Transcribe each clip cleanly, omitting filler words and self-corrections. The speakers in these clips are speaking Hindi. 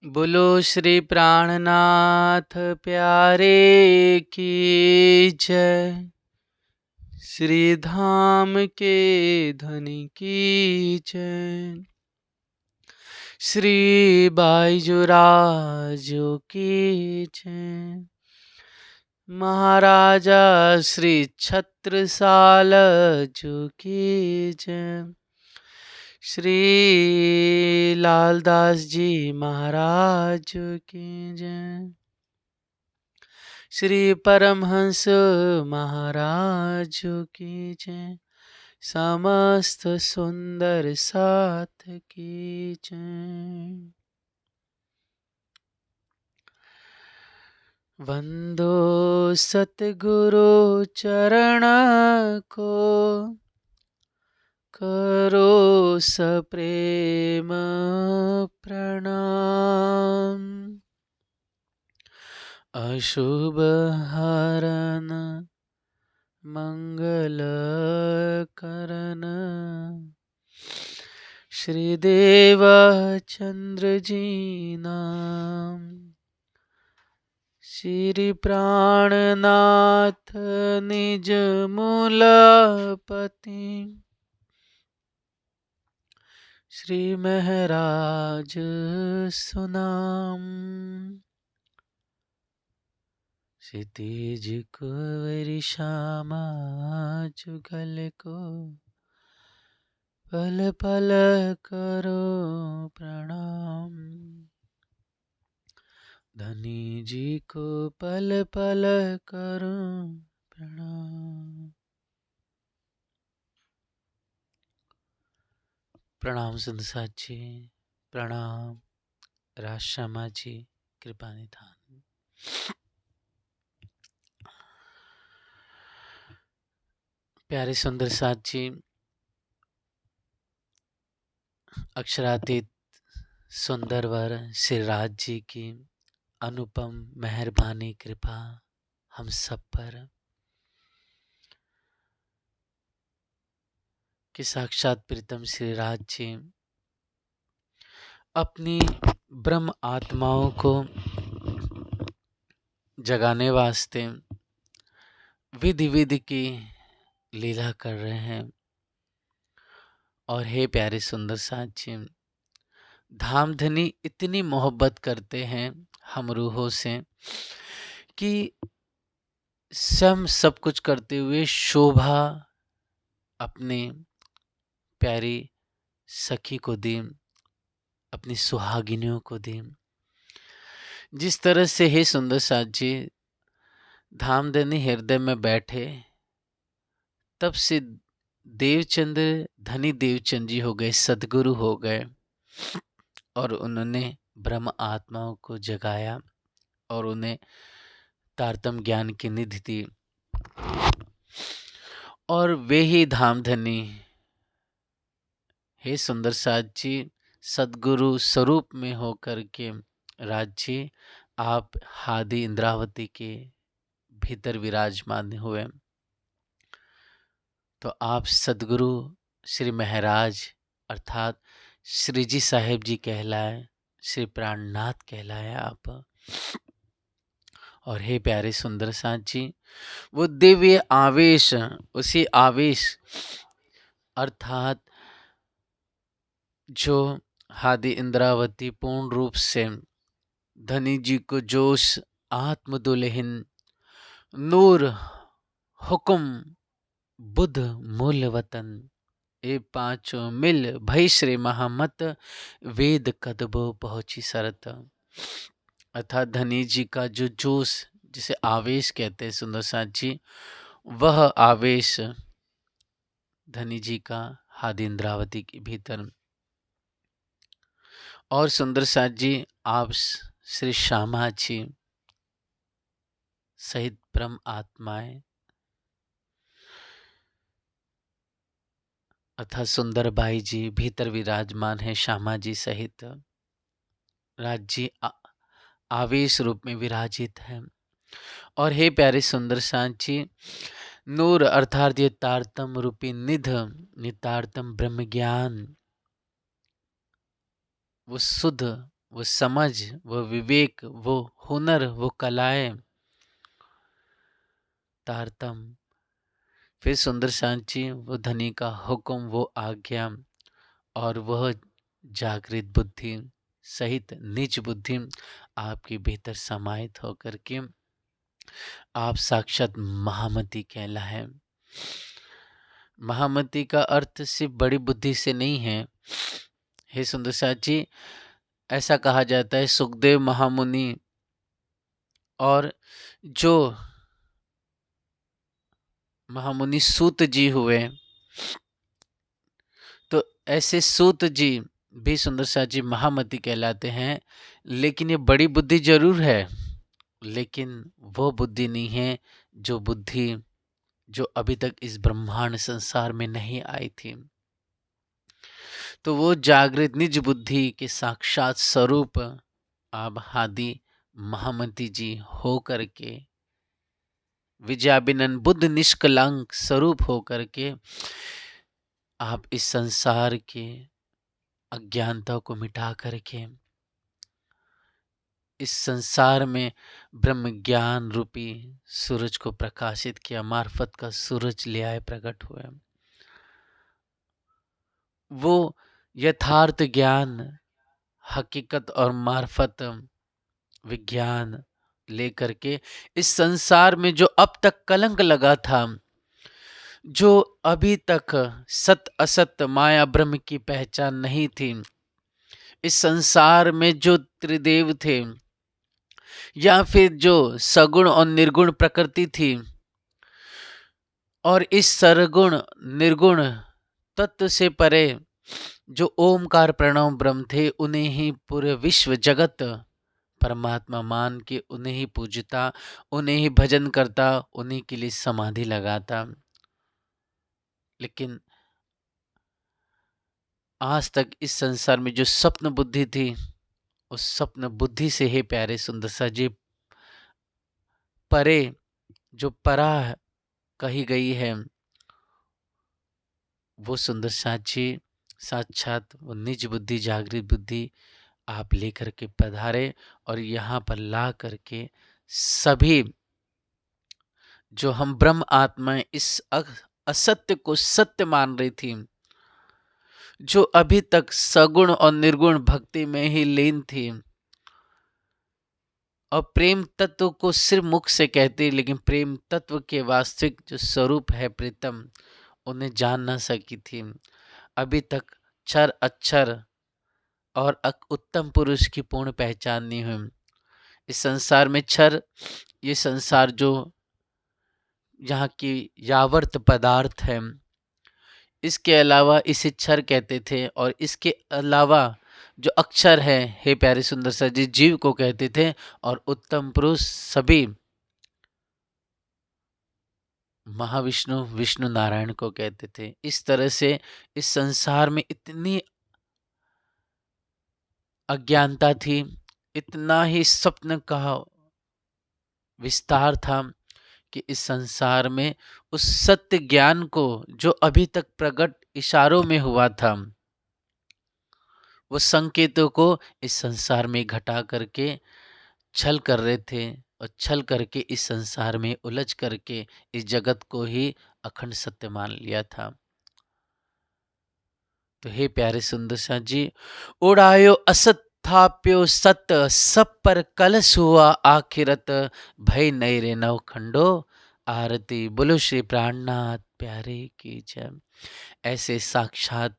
बोलो श्री प्राणनाथ प्यारे की जय। श्री धाम के धनी की जय। श्री बाईजुराजो की जय। महाराजा श्री छत्रसाल जो की जय। श्री लालदास जी महाराज की जय। श्री परमहंस महाराज की जय। समस्त सुंदर साथ की जय। वंदो सतगुरु चरण को, करो सप्रेम प्रणाम। अशुभ हरन मंगल करन, श्रीदेव चंद्र जी नाम। श्री प्राणनाथ निज मूलपति, श्री महराज सुनाम। क्षितिज कुंवर श्यामा जुगल को, पल पल करो प्रणाम। धनी जी को पल पल करो प्रणाम। प्रणाम संत जी, प्रणाम राजश्यामा जी, कृपा निधान। प्यारे सुंदर साथ जी, अक्षरातीत सुंदर वर श्री राज जी की अनुपम मेहरबानी कृपा हम सब पर, कि साक्षात प्रीतम श्री राज जी अपनी ब्रह्म आत्माओं को जगाने वास्ते विधि विधि की लीला कर रहे हैं। और हे प्यारे सुंदर साथ जी, धामधनी इतनी मोहब्बत करते हैं हम रूहों से कि स्वयं सब कुछ करते हुए शोभा अपने प्यारी सखी को दी, अपनी सुहागिनियों को दी। जिस तरह से हे सुंदर साथ जी धामधनी हृदय में बैठे, तब से देवचंद्र धनी देवचंद जी हो गए, सदगुरु हो गए, और उन्होंने ब्रह्म आत्माओं को जगाया और उन्हें तारतम ज्ञान की निधि दी। और वे ही धामधनी हे सुंदर साथ जी सदगुरु स्वरूप में होकर के राज जी आप हादि इंद्रावती के भीतर विराजमान हुए। तो आप सदगुरु श्री महराज अर्थात श्री जी साहेब जी कहलाए, श्री प्राणनाथ कहलाए आप। और हे प्यारे सुंदर साथ जी, वो दिव्य आवेश, उसी आवेश अर्थात जो हादि इंद्रावती पूर्ण रूप से धनी जी को जोश आत्मदुल्हन नूर हुक्म बुध मूल वतन, ए पांचों मिल भई श्री महामत, वेद कदबो पहुंची सरत। अर्थात धनी जी का जो जोश, जिसे आवेश कहते हैं सुंदर साथ जी, वह आवेश धनी जी का हादि इंद्रावती के भीतर। और सुंदर साथ जी आप श्री श्यामा जी सहित ब्रह्म आत्माएं अर्थात सुंदर बाई जी भीतर विराजमान है, श्यामा जी सहित राज जी आवेश रूप में विराजित है। और हे प्यारे सुंदर साथ जी, नूर अर्थात ये तारतम रूपी निध, नितारतम ब्रह्म ज्ञान, वो शुद्ध वो समझ, वो विवेक, वो हुनर, वो कलाएं, तारतम। फिर सुंदर सांची, वो धनी का हुक्म, वो आज्ञा, और वह जागृत बुद्धि सहित निज बुद्धि आपकी भीतर समाहित होकर के आप साक्षात महामती कहलाए। महामती का अर्थ सिर्फ बड़ी बुद्धि से नहीं है। हे सुंदर साची, ऐसा कहा जाता है सुखदेव महामुनि और जो महामुनि सूत जी हुए, तो ऐसे सूत जी भी सुंदर साची महामती कहलाते हैं। लेकिन ये बड़ी बुद्धि जरूर है, लेकिन वो बुद्धि नहीं है जो बुद्धि जो अभी तक इस ब्रह्मांड संसार में नहीं आई थी। तो वो जागृत निज बुद्धि के साक्षात स्वरूप आप हादी महामती जी हो करके, विजयाबिनन बुद्ध निष्कलंक स्वरूप हो करके आप इस संसार के अज्ञानता को मिटा करके इस संसार में ब्रह्म ज्ञान रूपी सूरज को प्रकाशित किया। मार्फत का सूरज ले आए, प्रकट हुए। वो यथार्थ ज्ञान, हकीकत और मार्फत विज्ञान लेकर के इस संसार में जो अब तक कलंक लगा था, जो अभी तक सत असत माया ब्रह्म की पहचान नहीं थी, इस संसार में जो त्रिदेव थे या फिर जो सगुण और निर्गुण प्रकृति थी, और इस सरगुण निर्गुण तत्व से परे जो ओमकार प्रणव ब्रह्म थे, उन्हें ही पूरे विश्व जगत परमात्मा मान के उन्हें ही पूजता, उन्हें ही भजन करता, उन्हीं के लिए समाधि लगाता। लेकिन आज तक इस संसार में जो स्वप्न बुद्धि थी, उस स्वप्न बुद्धि से हे प्यारे सुंदर सा जी परे, जो परा कही गई है, वो सुंदर साची साक्षात वो निज बुद्धि जागृत बुद्धि आप लेकर के पधारे और यहाँ पर ला करके सभी जो हम ब्रह्म आत्माएं इस असत्य को सत्य मान रही थी, जो अभी तक सगुण और निर्गुण भक्ति में ही लीन थी और प्रेम तत्व को सिर्फ मुख से कहती, लेकिन प्रेम तत्व के वास्तविक जो स्वरूप है प्रीतम, उन्हें जान ना सकी थी। अभी तक क्षर अक्षर और उत्तम पुरुष की पूर्ण पहचान नहीं हुई। इस संसार में क्षर, ये संसार जो यहाँ की यावर्त पदार्थ है, इसके अलावा इसे क्षर कहते थे, और इसके अलावा जो अक्षर है हे प्यारे सुंदर सा जी जीव को कहते थे, और उत्तम पुरुष सभी महाविष्णु विष्णु नारायण को कहते थे। इस तरह से इस संसार में इतनी अज्ञानता थी, इतना ही स्वप्न का विस्तार था कि इस संसार में उस सत्य ज्ञान को जो अभी तक प्रकट इशारों में हुआ था, वो संकेतों को इस संसार में घटा करके छल कर रहे थे, और छल करके इस संसार में उलझ करके इस जगत को ही अखंड सत्य मान लिया था। तो हे प्यारे सुंदर सा जी, उड़ायो असत थाप्यो सत, सब पर कलश हुआ आखिरत, भय नहीं रे नव खंडो, आरती बोलो श्री प्राणनाथ प्यारे की जय। ऐसे साक्षात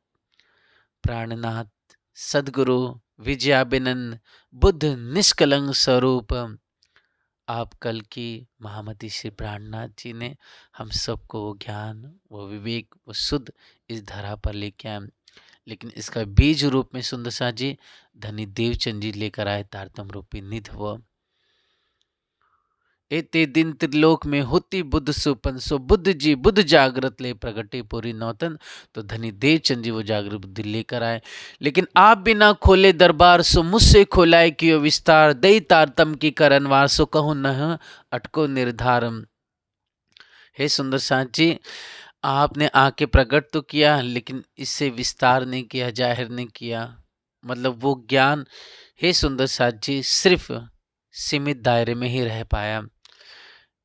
प्राणनाथ सदगुरु विजयाबिनन बुद्ध निष्कलंक स्वरूप आप कल की महामती श्री प्राणनाथ जी ने हम सबको वो ज्ञान, वो विवेक, वो शुद्ध इस धरा पर लेके आए। लेकिन इसका बीज रूप में सुंदर सा जी धनी देवचंद जी लेकर आए तारतम रूपी निध वो। एते दिन त्रिलोक में होती बुद्ध सुपन, सो बुद्ध जी बुद्ध जागृत ले प्रगटे पूरी नौतन। तो धनी देवचंद जी वो जागृत बुद्धि लेकर आए। लेकिन आप बिना खोले दरबार, सो मुझसे खोलाए कियो विस्तार, दई तारतम की करनवार, सो कहूँ न अटको निर्धारम। हे सुंदर साथ जी, आपने आके प्रकट तो किया, लेकिन इससे विस्तार नहीं किया, जाहिर नहीं किया। मतलब वो ज्ञान हे सुंदर साथ जी सिर्फ सीमित दायरे में ही रह पाया,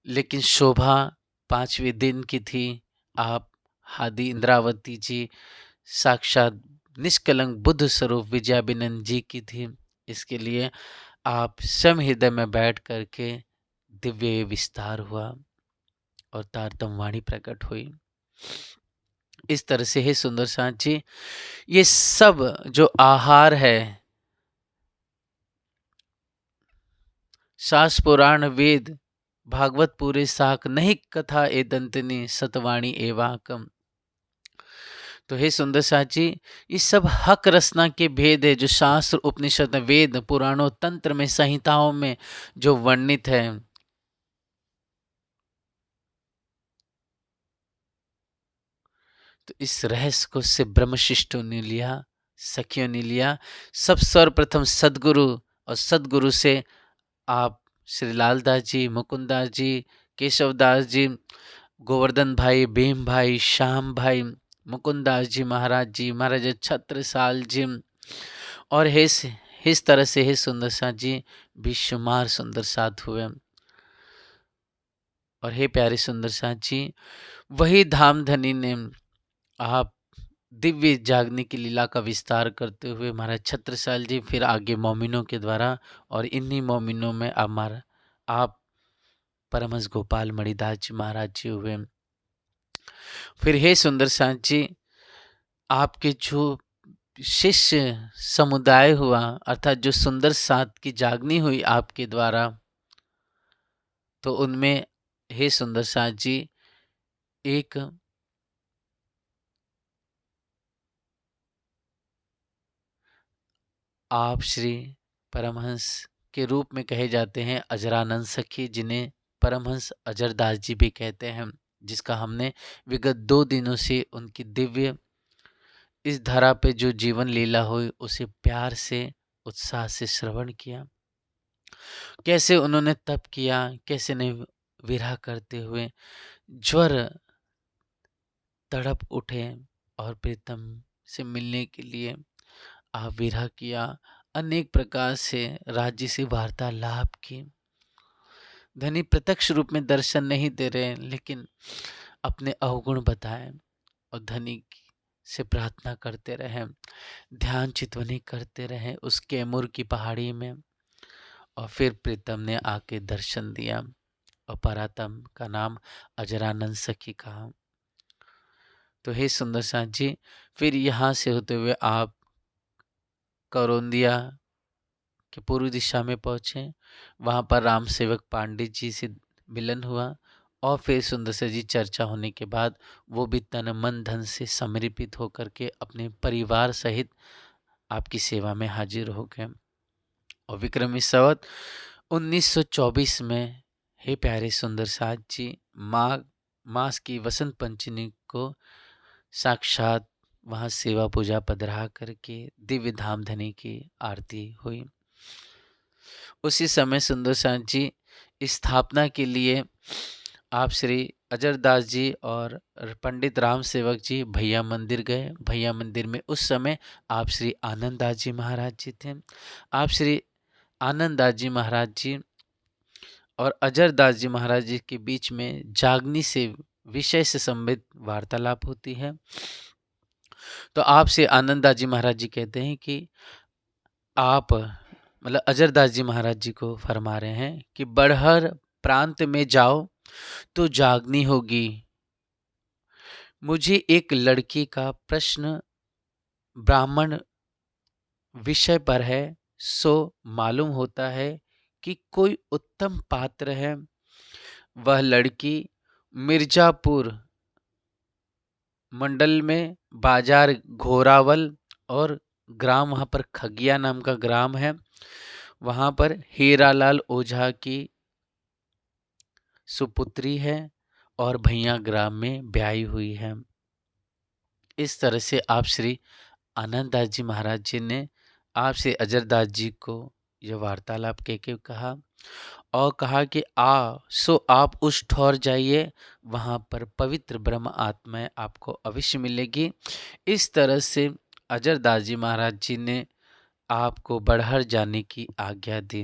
लेकिन शोभा 5वें दिन की थी। आप हादी इंद्रावती जी साक्षात निष्कलंक बुद्ध स्वरूप विजयाबिनंद जी की थी। इसके लिए आप स्वयं हृदय में बैठ करके दिव्य विस्तार हुआ और तारतम वाणी प्रकट हुई। इस तरह से हे सुंदर साथ जी, ये सब जो आहार है, शास्त्र पुराण वेद भागवत पूरे साक नहीं कथा ए दंतनी सतवाणी एवाकम। तो हे सुंदर साथ जी, ये सब हक रसना के भेद है जो शास्त्र उपनिषद वेद पुराणों तंत्र में संहिताओं में जो वर्णित है। तो इस रहस्य को से ब्रह्मशिष्टों ने लिया, सखियों ने लिया। सब सर्वप्रथम सदगुरु, और सदगुरु से आप श्री लालदास जी, मुकुंदास जी, केशवदास जी, गोवर्धन भाई, भीम भाई, श्याम भाई, मुकुंदास जी महाराज जी, महाराजा छत्रसाल जी, और इस तरह से हे सुंदर साथ जी बेशुमार सुंदर साथ हुए। और हे प्यारे सुंदर साथ जी, वही धामधनी ने आप दिव्य जागने की लीला का विस्तार करते हुए महाराज छत्रसाल जी, फिर आगे मोमिनों के द्वारा, और इन्हीं मोमिनों में आप परमहंस गोपाल मणिदास जी महाराज जी हुए। फिर हे सुंदर साथ जी, आपके जो शिष्य समुदाय हुआ, अर्थात जो सुंदर साथ की जागनी हुई आपके द्वारा, तो उनमें हे सुंदर साथ जी एक आप श्री परमहंस के रूप में कहे जाते हैं अजरानंद सखी, जिन्हें परमहंस अजरदास जी भी कहते हैं, जिसका हमने विगत 2 दिनों से उनकी दिव्य इस धरा पे जो जीवन लीला हुई उसे प्यार से उत्साह से श्रवण किया। कैसे उन्होंने तप किया, कैसे ने विरह करते हुए ज्वर तड़प उठे और प्रीतम से मिलने के लिए आप विरह किया, अनेक प्रकार से राज्य से वार्तालाप की। धनी प्रत्यक्ष रूप में दर्शन नहीं दे रहे, लेकिन अपने अवगुण बताए और धनी से प्रार्थना करते रहे, ध्यान चितवनी करते रहे उस कैमूर की पहाड़ी में। और फिर प्रीतम ने आके दर्शन दिया और परातम का नाम अजरानंद सखी कहा। तो हे सुंदर साथ जी, फिर यहाँ से होते हुए आप करौंदिया के पूर्व दिशा में पहुँचे। वहाँ पर राम सेवक पांडे जी से मिलन हुआ, और फिर सुंदर से जी चर्चा होने के बाद वो भी तन मन धन से समर्पित होकर के अपने परिवार सहित आपकी सेवा में हाजिर हो गए। और विक्रमी संवत 1924 में हे प्यारे सुंदर साथ जी, मास की वसंत पंचमी को साक्षात वहाँ सेवा पूजा पधरा करके दिव्य धाम धनी की आरती हुई। उसी समय सुंदर साथ जी स्थापना के लिए आप श्री अजरदास जी और पंडित राम सेवक जी भैया मंदिर गए। भैया मंदिर में उस समय आप श्री आनंददास जी महाराज जी थे। आप श्री आनंददास जी महाराज जी और अजरदास जी महाराज जी के बीच में जागनी से विषय से संबंधित वार्तालाप होती है। तो आपसे आनंददास जी महाराज जी कहते हैं कि आप मतलब अजरदास जी महाराज जी को फरमा रहे हैं कि बड़हर प्रांत में जाओ तो जागनी होगी। मुझे एक लड़की का प्रश्न ब्राह्मण विषय पर है, सो मालूम होता है कि कोई उत्तम पात्र है। वह लड़की मिर्जापुर मंडल में बाजार घोरावल और ग्राम वहाँ पर खगिया नाम का ग्राम है, वहाँ पर हीरालाल ओझा की सुपुत्री है और भैया ग्राम में ब्याही हुई है। इस तरह से आप श्री आनंददास जी महाराज जी ने आपसे अजरदास जी को यह वार्तालाप कह के कहा, और कहा कि आप उस ठौर जाइए, वहाँ पर पवित्र ब्रह्म आत्माएं आपको अवश्य मिलेगी। इस तरह से अजरदास जी महाराज जी ने आपको बड़हर जाने की आज्ञा दी।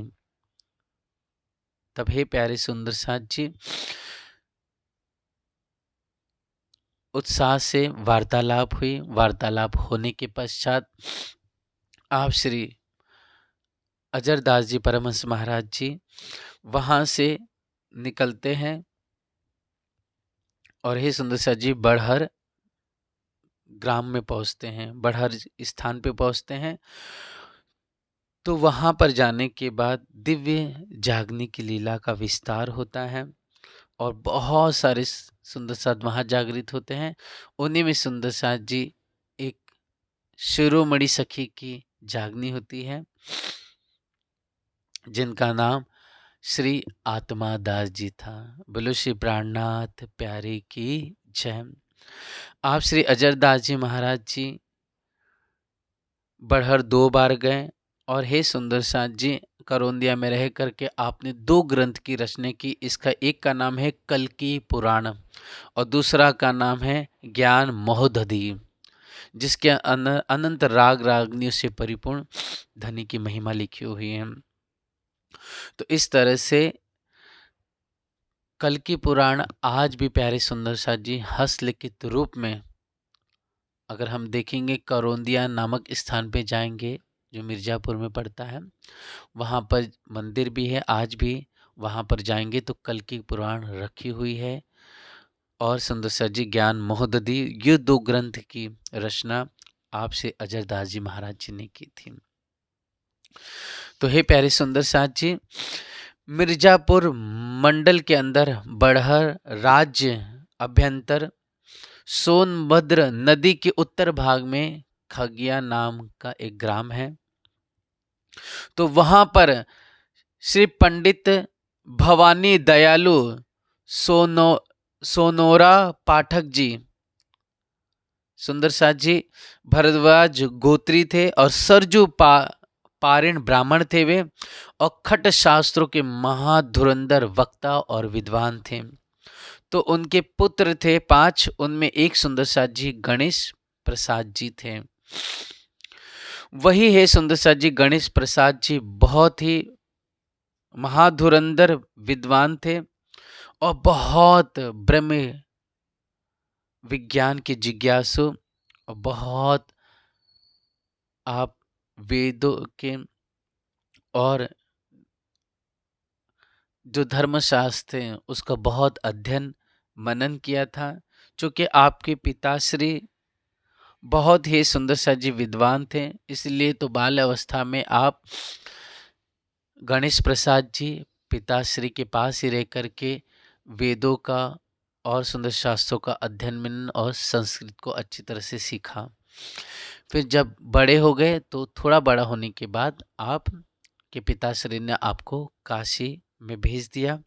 तब हे प्यारे सुंदर साथ जी, उत्साह से वार्तालाप हुई। वार्तालाप होने के पश्चात आप श्री अजरदास जी परमहंस महाराज जी वहां से निकलते हैं और हे सुंदर साथ जी बड़हर ग्राम में पहुंचते हैं, बड़हर स्थान पे पहुंचते हैं। तो वहां पर जाने के बाद दिव्य जागने की लीला का विस्तार होता है और बहुत सारे सुंदर साथ वहां जागृत होते हैं। उन्हीं में सुंदर साथ जी एक शिरोमणि सखी की जागनी होती है, जिनका नाम श्री आत्मा दास जी था। बोलो श्री प्राणनाथ प्यारे की जय। आप श्री अजरदास जी महाराज जी बड़हर 2 बार गए और हे सुंदर साथ जी करौंदिया में रह करके आपने 2 ग्रंथ की रचना की। इसका एक का नाम है कल्की पुराण और दूसरा का नाम है ज्ञान महोदधि, जिसके अनंत राग रागनियों से परिपूर्ण धनी की महिमा लिखी हुई है। तो इस तरह से कल्की पुराण आज भी प्यारे सुंदर साथ जी हस्तलिखित रूप में, अगर हम देखेंगे करौंदिया नामक स्थान पे जाएंगे जो मिर्ज़ापुर में पड़ता है, वहाँ पर मंदिर भी है। आज भी वहाँ पर जाएंगे तो कल्की पुराण रखी हुई है और सुंदर साथ जी ज्ञान महोदधि, ये 2 ग्रंथ की रचना आपसे अजरदास जी महाराज जी ने की थी। तो हे प्यारे सुंदर साथ जी, मिर्जापुर मंडल के अंदर बड़हर राज्य अभ्यंतर सोनभद्र नदी के उत्तर भाग में खगिया नाम का एक ग्राम है। तो वहां पर श्री पंडित भवानी दयालु सोनोरा पाठक जी, सुंदर साथ जी भरद्वाज गोत्री थे और सरजू पारिण ब्राह्मण थे वे, और खट शास्त्रों के महाधुरंधर वक्ता और विद्वान थे। तो उनके पुत्र थे 5, उनमें एक सुंदर साथ जी गणेश प्रसाद जी थे। वही है सुंदर साथ जी गणेश प्रसाद जी बहुत ही महाधुरंधर विद्वान थे और बहुत ब्रह्म विज्ञान के जिज्ञासु और बहुत आप वेदों के और जो धर्मशास्त्र हैं उसका बहुत अध्ययन मनन किया था। चूँकि आपके पिताश्री बहुत ही सुंदर साथ जी विद्वान थे, इसलिए तो बाल अवस्था में आप गणेश प्रसाद जी पिताश्री के पास ही रह कर के वेदों का और सुंदर शास्त्रों का अध्ययन मनन और संस्कृत को अच्छी तरह से सीखा। फिर जब बड़े हो गए तो थोड़ा बड़ा होने के बाद आप के पिताश्री ने आपको काशी में भेज दिया।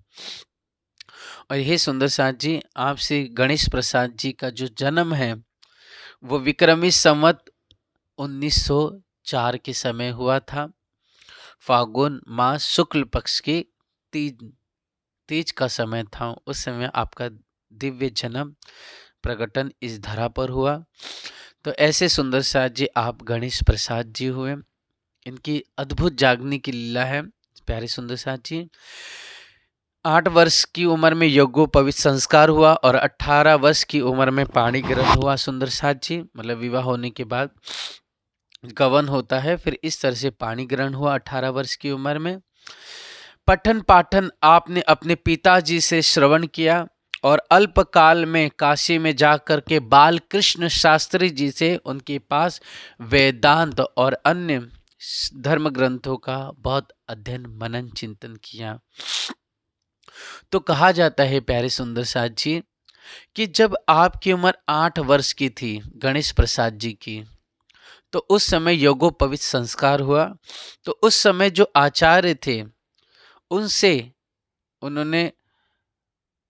और यह सुंदर साथ जी आपसे गणेश प्रसाद जी का जो जन्म है वो विक्रमी संवत 1904 के समय हुआ था। फागुन मास शुक्ल पक्ष के तीज का समय था। उस समय आपका दिव्य जन्म प्रकटन इस धरा पर हुआ। तो ऐसे सुंदर साथ जी आप गणेश प्रसाद जी हुए। इनकी अद्भुत जागने की लीला है प्यारे सुंदर साथ जी। 8 वर्ष की उम्र में यज्ञोपवीत संस्कार हुआ और 18 वर्ष की उम्र में पाणी ग्रहण हुआ सुंदर साथ जी, मतलब विवाह होने के बाद गवन होता है, फिर इस तरह से पाणी ग्रहण हुआ 18 वर्ष की उम्र में। पठन पाठन आपने अपने पिताजी से श्रवण किया और अल्पकाल में काशी में जाकर के बाल कृष्ण शास्त्री जी से उनके पास वेदांत और अन्य धर्म ग्रंथों का बहुत अध्ययन मनन चिंतन किया। तो कहा जाता है प्यारे सुंदर साथ जी कि जब आपकी उम्र 8 वर्ष की थी गणेश प्रसाद जी की, तो उस समय यज्ञोपवीत संस्कार हुआ। तो उस समय जो आचार्य थे उनसे उन्होंने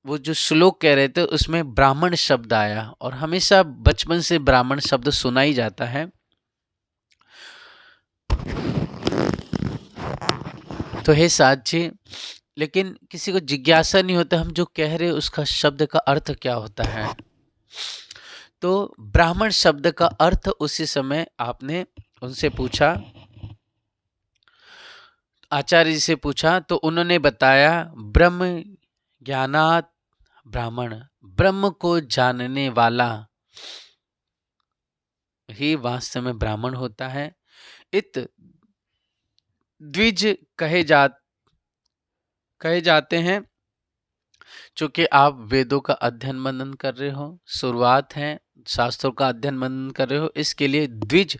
वो जो श्लोक कह रहे थे उसमें ब्राह्मण शब्द आया, और हमेशा बचपन से ब्राह्मण शब्द सुना ही जाता है। तो हे साथ जी, लेकिन किसी को जिज्ञासा नहीं होता हम जो कह रहे उसका शब्द का अर्थ क्या होता है। तो ब्राह्मण शब्द का अर्थ उसी समय आपने उनसे पूछा आचार्य जी से पूछा तो उन्होंने बताया, ब्रह्म ज्ञानात ब्राह्मण, ब्रह्म को जानने वाला ही वास्तव में ब्राह्मण होता है। इत द्विज कहे जाते हैं। चूंकि आप वेदों का अध्ययन मनन कर रहे हो, शुरुआत है, शास्त्रों का अध्ययन मनन कर रहे हो, इसके लिए द्विज,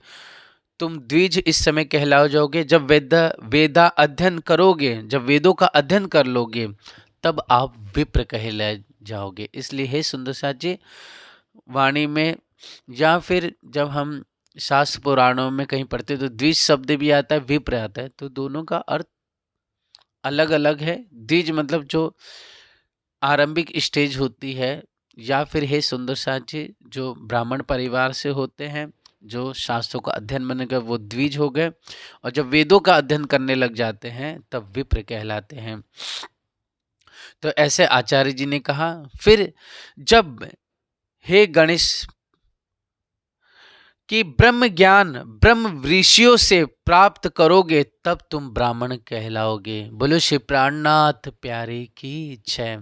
तुम द्विज इस समय कहलाओ जाओगे। जब वेदा अध्ययन करोगे, जब वेदों का अध्ययन कर लोगे, तब आप विप्र कहलाए जाओगे। इसलिए हे सुंदर साथ जी, वाणी में या फिर जब हम शास्त्र पुराणों में कहीं पढ़ते तो द्विज शब्द भी आता है, विप्र आता है, तो दोनों का अर्थ अलग अलग है। द्विज मतलब जो आरंभिक स्टेज होती है, या फिर हे सुंदर साथ जी जो ब्राह्मण परिवार से होते हैं, जो शास्त्रों का अध्ययन करने का, वो द्विज हो गए। और जब वेदों का अध्ययन करने लग जाते हैं तब विप्र कहलाते हैं। तो ऐसे आचार्य जी ने कहा। फिर जब हे गणेश कि ब्रह्म ज्ञान ब्रह्म ऋषियों से प्राप्त करोगे तब तुम ब्राह्मण कहलाओगे। बोलो श्री प्राणनाथ प्यारे की जय।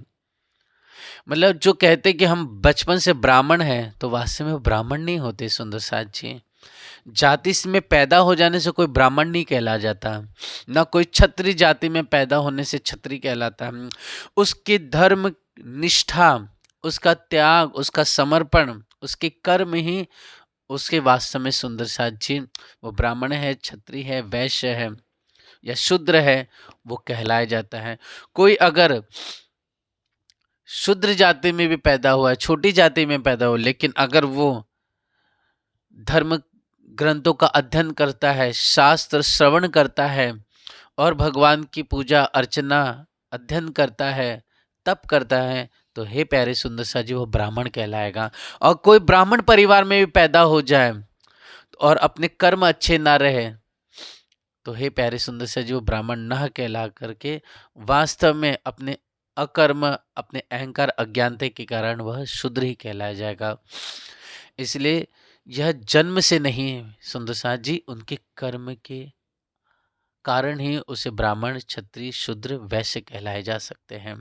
मतलब जो कहते कि हम बचपन से ब्राह्मण हैं, तो वास्तव में वो ब्राह्मण नहीं होते सुंदर साथ जी। जाति में पैदा हो जाने से कोई ब्राह्मण नहीं कहला जाता, ना कोई क्षत्रिय जाति में पैदा होने से क्षत्रिय कहलाता। उसकी धर्म निष्ठा, उसका त्याग, उसका समर्पण, उसके कर्म ही उसके वास्तव में सुंदर साथ जी वो ब्राह्मण है, क्षत्रिय है, वैश्य है या शूद्र है, वो कहलाया जाता है। कोई अगर शूद्र जाति में भी पैदा हुआ है, छोटी जाति में पैदा हो, लेकिन अगर वो धर्म ग्रंथों का अध्ययन करता है, शास्त्र श्रवण करता है और भगवान की पूजा अर्चना अध्ययन करता है, तप करता है, तो हे प्यारे सुंदर सा जी वो ब्राह्मण कहलाएगा। और कोई ब्राह्मण परिवार में भी पैदा हो जाए और अपने कर्म अच्छे ना रहे, तो हे प्यारे सुंदर सा जी वो ब्राह्मण न कहला करके वास्तव में अपने अकर्म, अपने अहंकार अज्ञानता के कारण वह शूद्र ही कहलाया जाएगा। इसलिए यह जन्म से नहीं सुंदर साथ जी, उनके कर्म के कारण ही उसे ब्राह्मण, क्षत्रिय, शूद्र, वैश्य कहलाए जा सकते हैं।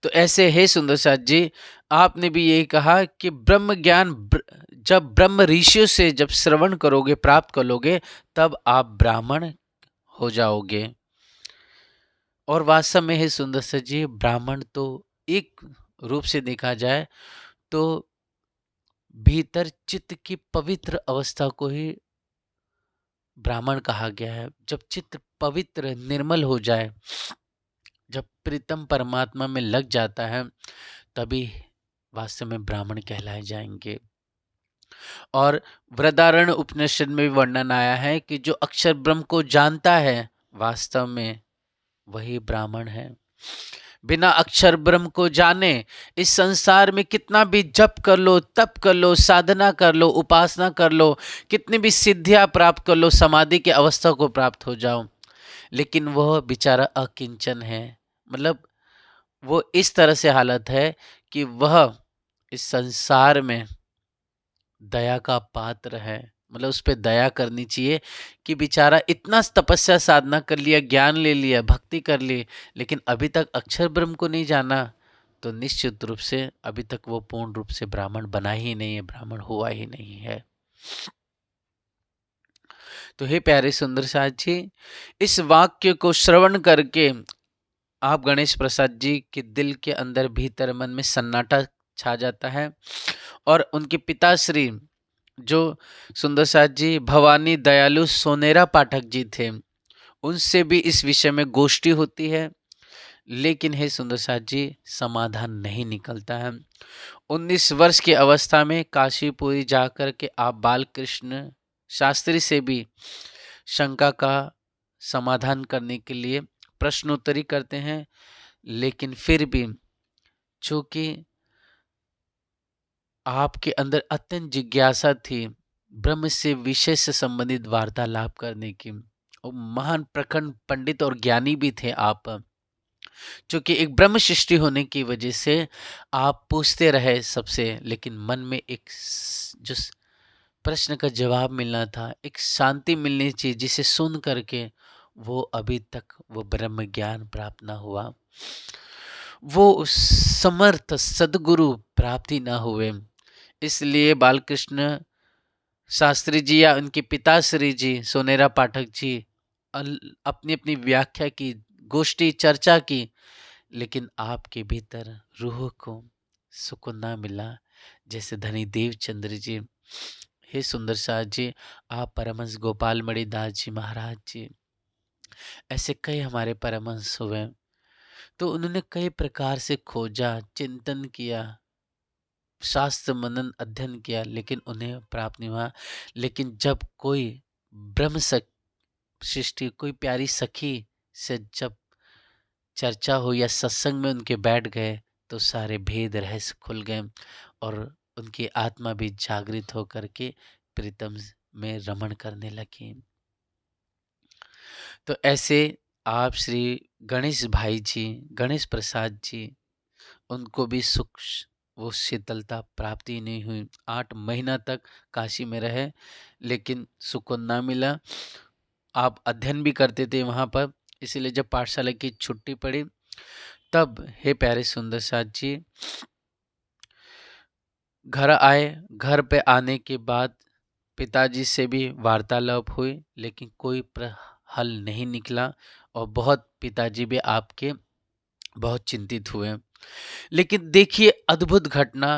तो ऐसे हे सुंदर साथ जी, आपने भी यही कहा कि ब्रह्म ज्ञान जब ब्रह्म ऋषियों से जब श्रवण करोगे, प्राप्त करोगे, तब आप ब्राह्मण हो जाओगे। और वास्तव में हे सुंदर साथ जी, ब्राह्मण तो एक रूप से देखा जाए तो भीतर चित्त की पवित्र अवस्था को ही ब्राह्मण कहा गया है। जब चित्त पवित्र निर्मल हो जाए, जब प्रीतम परमात्मा में लग जाता है, तभी वास्तव में ब्राह्मण कहलाए जाएंगे। और वृदारण्य उपनिषद में भी वर्णन आया है कि जो अक्षर ब्रह्म को जानता है, वास्तव में वही ब्राह्मण है। बिना अक्षर ब्रह्म को जाने इस संसार में कितना भी जप कर लो, तप कर लो, साधना कर लो, उपासना कर लो, कितनी भी सिद्धियां प्राप्त कर लो, समाधि की अवस्था को प्राप्त हो जाओ, लेकिन वह बेचारा अकिंचन है। मतलब वो इस तरह से हालत है कि वह इस संसार में दया का पात्र है। मतलब उस पर दया करनी चाहिए कि बेचारा इतना तपस्या साधना कर लिया, ज्ञान ले लिया, भक्ति कर ली, लेकिन अभी तक अक्षर ब्रह्म को नहीं जाना, तो निश्चित रूप से अभी तक वो पूर्ण रूप से ब्राह्मण बना ही नहीं है, ब्राह्मण हुआ ही नहीं है। तो हे प्यारे सुंदर साथ जी, इस वाक्य को श्रवण करके आप गणेश प्रसाद जी के दिल के अंदर भीतर मन में सन्नाटा छा जाता है। और उनके पिताश्री जो सुंदर साथ जी भवानी दयालु सोनेरा पाठक जी थे, उनसे भी इस विषय में गोष्ठी होती है, लेकिन हे सुंदर साथ जी समाधान नहीं निकलता है। 19 वर्ष की अवस्था में काशीपुरी जाकर के आप बालकृष्ण शास्त्री से भी शंका का समाधान करने के लिए प्रश्नोत्तरी करते हैं, लेकिन फिर भी चूंकि आपके अंदर अत्यंत जिज्ञासा थी ब्रह्म से विषय से संबंधित वार्तालाप करने की, और महान प्रखंड पंडित और ज्ञानी भी थे आप, क्योंकि एक ब्रह्म सृष्टि होने की वजह से आप पूछते रहे सबसे, लेकिन मन में एक जो प्रश्न का जवाब मिलना था, एक शांति मिलनी चाहिए जिसे सुन करके वो अभी तक वो ब्रह्म ज्ञान प्राप्त ना हुआ, वो उस समर्थ सद्गुरु प्राप्ति ना हुए। इसलिए बालकृष्ण शास्त्री जी या उनके पिताश्री जी सोनेरा पाठक जी अपनी अपनी व्याख्या की, गोष्ठी चर्चा की, लेकिन आपके भीतर रूह को सुकून ना मिला। जैसे धनी देवचंद्र जी, हे सुंदर साथ जी, आप परमहंस गोपाल मणि दास जी महाराज जी, ऐसे कई हमारे परमहंस हुए। तो उन्होंने कई प्रकार से खोजा, चिंतन किया, शास्त्र मनन अध्ययन किया, लेकिन उन्हें प्राप्त नहीं हुआ। लेकिन जब कोई ब्रह्म सृष्टि, कोई प्यारी सखी से जब चर्चा हुई या सत्संग में उनके बैठ गए, तो सारे भेद रहस्य खुल गए और उनकी आत्मा भी जागृत होकर के प्रीतम में रमण करने लगी। तो ऐसे आप श्री गणेश भाई जी, गणेश प्रसाद जी, उनको भी सुख वो शीतलता प्राप्ति नहीं हुई। 8 महीना तक काशी में रहे, लेकिन सुकून ना मिला। आप अध्ययन भी करते थे वहाँ पर, इसीलिए जब पाठशाला की छुट्टी पड़ी, तब हे प्यारे सुंदर साथ जी घर आए। घर पे आने के बाद पिताजी से भी वार्तालाप हुई, लेकिन कोई हल नहीं निकला और बहुत पिताजी भी आपके बहुत चिंतित हुए। लेकिन देखिए अद्भुत घटना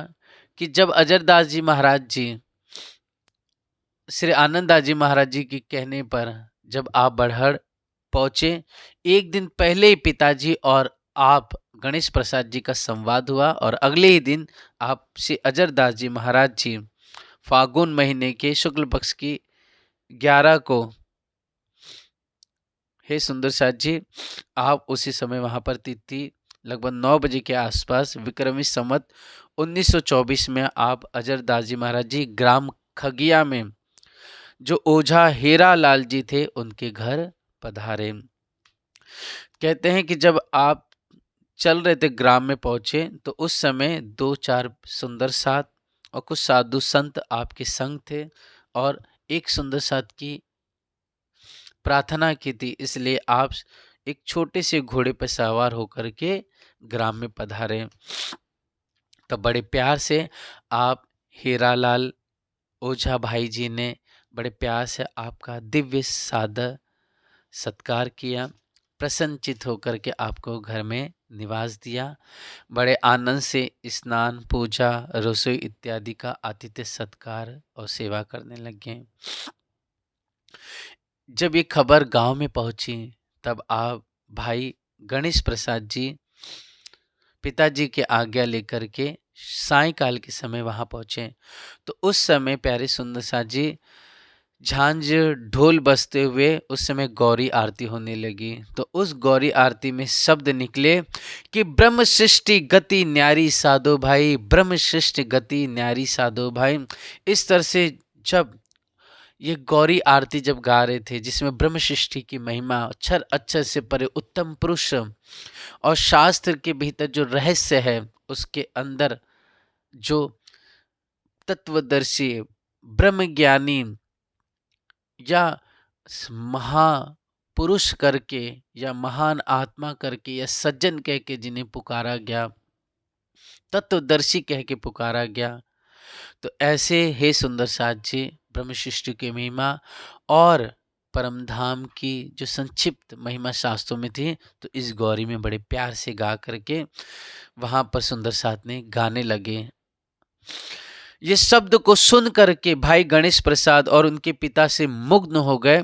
कि जब अजरदास जी महाराज जी श्री आनंददास जी महाराज जी के कहने पर जब आप बड़हड़ पहुंचे, एक दिन पहले ही पिताजी और आप गणेश प्रसाद जी का संवाद हुआ और अगले ही दिन आप श्री अजरदास जी महाराज जी फागुन महीने के शुक्ल पक्ष की 11 को, हे सुंदर साथ जी, आप उसी समय वहां पर तिथि लगभग 9 बजे के आसपास विक्रमी संवत 1924 में आप अजरदास जी महाराज जी ग्राम खगिया में जो ओझा हीरा लाल जी थे उनके घर पधारे। कहते हैं कि जब आप चल रहे थे, ग्राम में पहुंचे, तो उस समय 2-4 सुंदर साथ और कुछ साधु संत आपके संग थे और एक सुंदर साथ की प्रार्थना की थी, इसलिए आप एक छोटे से घोड़े पर सवार होकर के ग्राम में पधारे। तब बड़े प्यार से आप हीरालाल ओझा भाई जी ने बड़े प्यार से आपका दिव्य सादर सत्कार किया, प्रसन्नचित होकर के आपको घर में निवास दिया। बड़े आनंद से स्नान, पूजा, रसोई इत्यादि का आतिथ्य सत्कार और सेवा करने लगे। जब ये खबर गांव में पहुंची, तब आप भाई गणेश प्रसाद जी पिताजी के आज्ञा लेकर के सायंकाल के समय वहां पहुंचे। तो उस समय प्यारे सुंदर साथ जी झांझ ढोल बजते हुए उस समय गौरी आरती होने लगी। तो उस गौरी आरती में शब्द निकले कि ब्रह्म सृष्टि गति न्यारी साधो भाई, ब्रह्म सृष्टि गति न्यारी साधो भाई। इस तरह से जब ये गौरी आरती जब गा रहे थे, जिसमें ब्रह्म सृष्टि की महिमा, अक्षर अक्षर से परे उत्तम पुरुष और शास्त्र के भीतर जो रहस्य है, उसके अंदर जो तत्वदर्शी ब्रह्मज्ञानी या महापुरुष करके या महान आत्मा करके या सज्जन कह के जिन्हें पुकारा गया, तत्वदर्शी कह के पुकारा गया, तो ऐसे हे सुंदर साथ जी ब्रह्म सृष्टि की महिमा और परमधाम की जो संक्षिप्त महिमा शास्त्रों में थी, तो इस गौरी में बड़े प्यार से गा करके वहां पर सुंदर साथ ने गाने लगे। ये शब्द को सुन करके भाई गणेश प्रसाद और उनके पिता से मुग्ध हो गए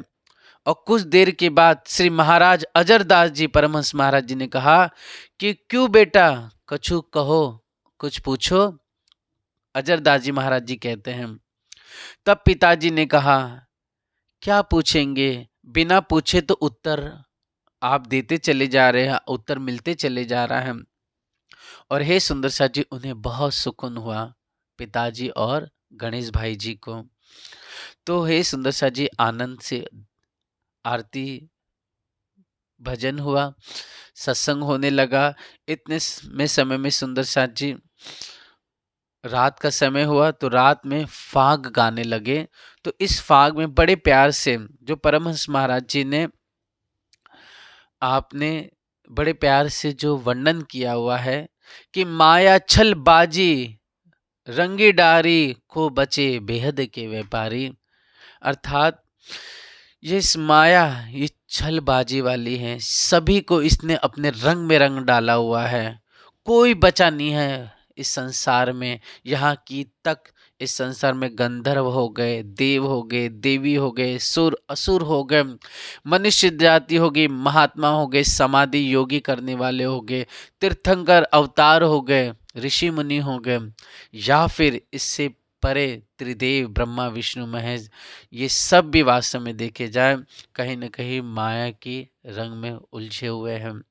और कुछ देर के बाद श्री महाराज अजरदास जी परमहंस महाराज जी ने कहा कि क्यों बेटा, कछु कहो, कुछ पूछो। अजरदास जी महाराज जी कहते हैं, तब पिताजी ने कहा क्या पूछेंगे, बिना पूछे तो उत्तर आप देते चले जा रहे हैं, उत्तर मिलते चले जा रहा है। और हे सुंदर साथ जी, उन्हें बहुत सुकून हुआ पिताजी और गणेश भाई जी को। तो हे सुंदर साथ जी, आनंद से आरती भजन हुआ, सत्संग होने लगा। इतने में समय में सुंदर साथ जी रात का समय हुआ, तो रात में फाग गाने लगे। तो इस फाग में बड़े प्यार से जो परमहंस महाराज जी ने आपने बड़े प्यार से जो वर्णन किया हुआ है कि माया छल बाजी रंगी डारी को बचे बेहद के व्यापारी, अर्थात ये इस माया ये छलबाजी वाली है, सभी को इसने अपने रंग में रंग डाला हुआ है, कोई बचा नहीं है इस संसार में। यहाँ की तक इस संसार में गंधर्व हो गए, देव हो गए, देवी हो गए, सुर असुर हो गए, मनुष्य जाति हो गई, महात्मा हो गए, समाधि योगी करने वाले हो गए, तीर्थंकर अवतार हो गए, ऋषि मुनि हो गए, या फिर इससे परे त्रिदेव ब्रह्मा विष्णु महेश, ये सब भी वास्तव में देखे जाए कहीं न कहीं माया की रंग में उलझे हुए हैं।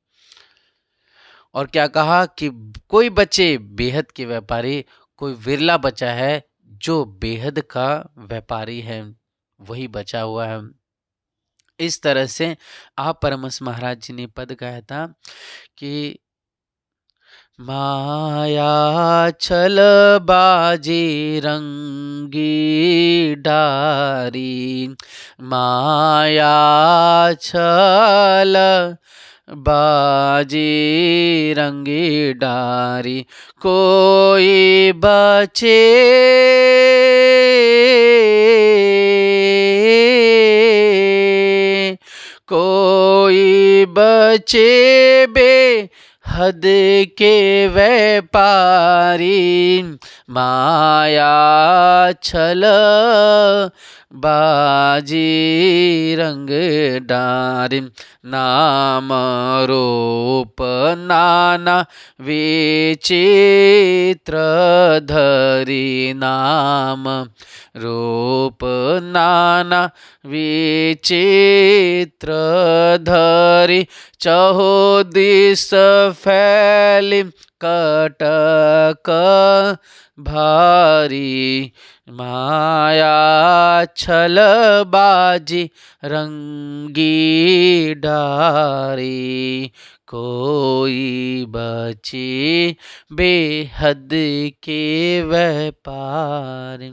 और क्या कहा कि कोई बचे बेहद के व्यापारी, कोई विरला बचा है जो बेहद का व्यापारी है, वही बचा हुआ है। इस तरह से आप परमहंस महाराज जी ने पद गाया था कि माया छल बाजी रंगी डारी, माया छल बाजी रंगी डारी, कोई बचे कोई बचे बेहद के व्यापारी, माया छल बाजी रंग डारी, नाम रूप नाना विचित्र धरी, नाम रूप नाना विचित्र धरी, चहो दिस फैली कटक भारी, माया छल बाजी रंगी डारी, कोई बचे बेहद के व्यापारी।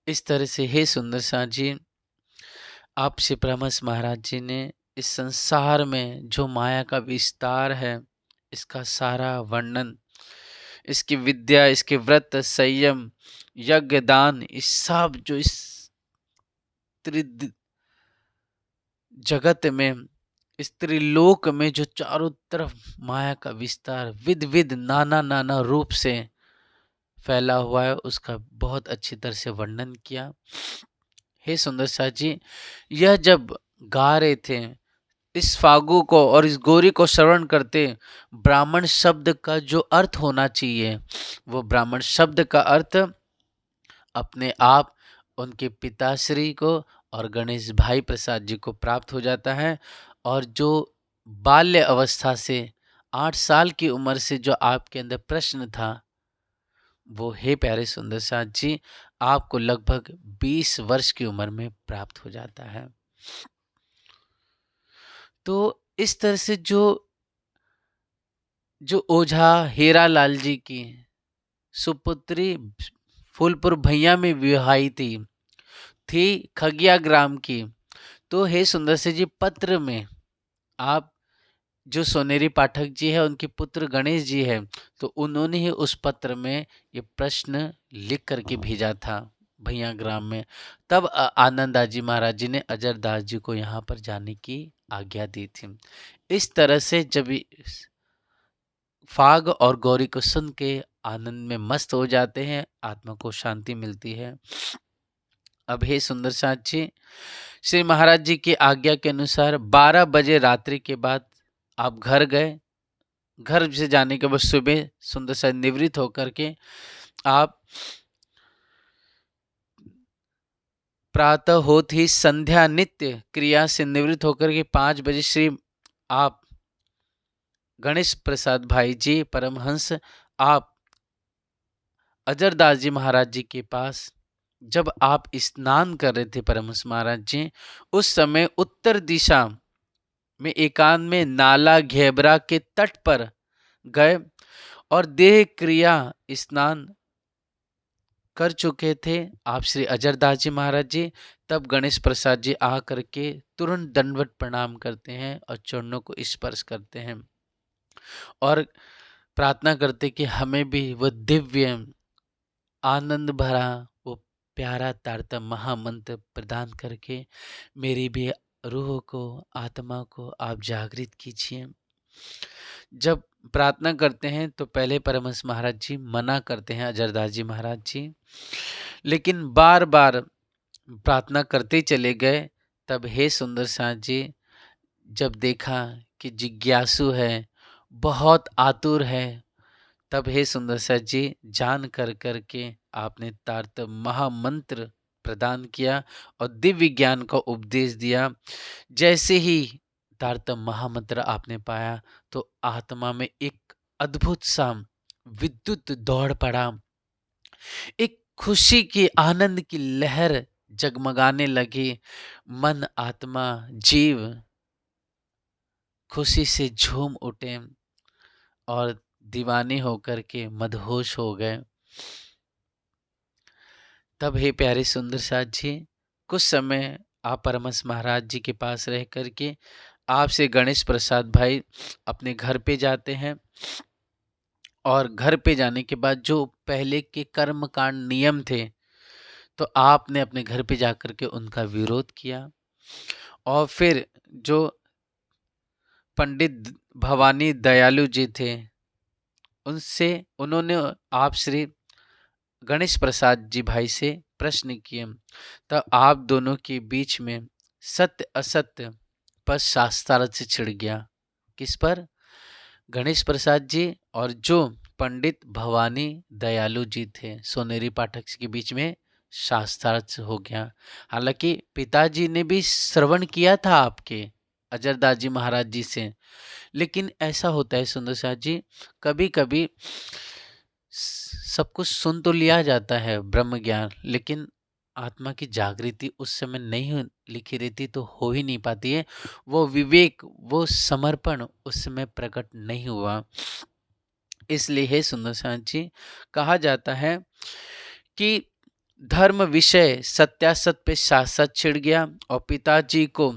इस तरह से हे सुंदर सा जी, आपसे परमहंस महाराज जी ने इस संसार में जो माया का विस्तार है, इसका सारा वर्णन, इसकी विद्या, इसके व्रत, संयम, यज्ञ, दान, इस सब जो इस जगत में, इस त्रिलोक में जो चारों तरफ माया का विस्तार विध विध नाना नाना रूप से फैला हुआ है, उसका बहुत अच्छी तरह से वर्णन किया। हे सुंदर सा जी, यह जब गा रहे थे, इस फागु को और इस गौरी को श्रवण करते, ब्राह्मण शब्द का जो अर्थ होना चाहिए, वो ब्राह्मण शब्द का अर्थ अपने आप उनके पिताश्री को और गणेश भाई प्रसाद जी को प्राप्त हो जाता है। और जो बाल्य अवस्था से 8 साल की उम्र से जो आपके अंदर प्रश्न था, वो हे प्यारे सुंदर साथ जी, आपको लगभग 20 वर्ष की उम्र में प्राप्त हो जाता है। तो इस तरह से जो ओझा हीरा लाल जी की सुपुत्री फूलपुर भैया में विवाही थी खगिया ग्राम की। तो हे सुंदर से जी, पत्र में आप जो सोनेरी पाठक जी है, उनके पुत्र गणेश जी है, तो उन्होंने ही उस पत्र में ये प्रश्न लिख करके भेजा था भैया ग्राम में। तब आनंद जी महाराज जी ने अजर दास जी को यहाँ पर जाने की आज्ञा दी थी। इस तरह से जब फाग और गौरी को सुन के आनंद में मस्त हो जाते हैं, आत्मा को शांति मिलती है। अब हे सुंदर साथ जी, श्री महाराज जी की आज्ञा के अनुसार 12 बजे रात्रि के बाद आप घर गए। घर से जाने के बाद सुबह सुंदर सा निवृत्त होकर के आप प्रातः होत ही संध्या नित्य क्रिया से निवृत्त होकर के 5 बजे श्री आप गणेश प्रसाद भाई जी परमहंस आप अजरदास जी महाराज जी के पास जब आप स्नान कर रहे थे परमहंस महाराज जी, उस समय उत्तर दिशा में एकांत में नाला घेबरा के तट पर गए और देह क्रिया स्नान कर चुके थे आप श्री अजरदास जी महाराज जी, तब गणेश प्रसाद जी आ करके तुरंत दंडवत प्रणाम करते हैं और चरणों को स्पर्श करते हैं और प्रार्थना करते कि हमें भी वो दिव्य आनंद भरा वो प्यारा तारतम महामंत्र प्रदान करके मेरी भी रूह को, आत्मा को आप जागृत कीजिए। जब प्रार्थना करते हैं तो पहले परमहंस महाराज जी मना करते हैं अजरदास जी महाराज जी, लेकिन बार बार प्रार्थना करते चले गए। तब हे सुंदर साथ जी जब देखा कि जिज्ञासु है, बहुत आतुर है, तब हे सुंदर साथ जी जान कर के आपने तारतम महामंत्र प्रदान किया और दिव्य ज्ञान का उपदेश दिया। जैसे ही तारतम महामंत्र आपने पाया तो आत्मा में एक अद्भुत सा विद्युत दौड़ पड़ा, एक खुशी की आनंद की लहर जगमगाने लगी। मन, आत्मा, जीव खुशी से झूम उठे और दीवाने होकर के मदहोश हो गए। तब हे प्यारे सुंदर साथ जी कुछ समय आप परमहंस महाराज जी के पास रह करके आपसे गणेश प्रसाद भाई अपने घर पे जाते हैं और घर पे जाने के बाद जो पहले के कर्म कांड नियम थे तो आपने अपने घर पे जाकर के उनका विरोध किया और फिर जो पंडित भवानी दयालु जी थे उन्होंने आप श्री गणेश प्रसाद जी भाई से प्रश्न किए। तब आप दोनों के बीच में सत्य असत्य पर शास्त्रार्थ से छिड़ गया। किस पर? गणेश प्रसाद जी और जो पंडित भवानी दयालु जी थे सोनेरी पाठक के बीच में शास्त्रार्थ हो गया। हालांकि पिताजी ने भी श्रवण किया था आपके अजरदास जी महाराज जी से, लेकिन ऐसा होता है सुंदर साथ जी कभी कभी सब कुछ सुन तो लिया जाता है ब्रह्म ज्ञान, लेकिन आत्मा की जागृति उस समय नहीं लिखी रहती तो हो ही नहीं पाती है। वो विवेक, वो समर्पण उस समय प्रकट नहीं हुआ। इसलिए हे सुंदर साथ जी कहा जाता है कि धर्म विषय सत्यासत पे शासक छिड़ गया और पिताजी को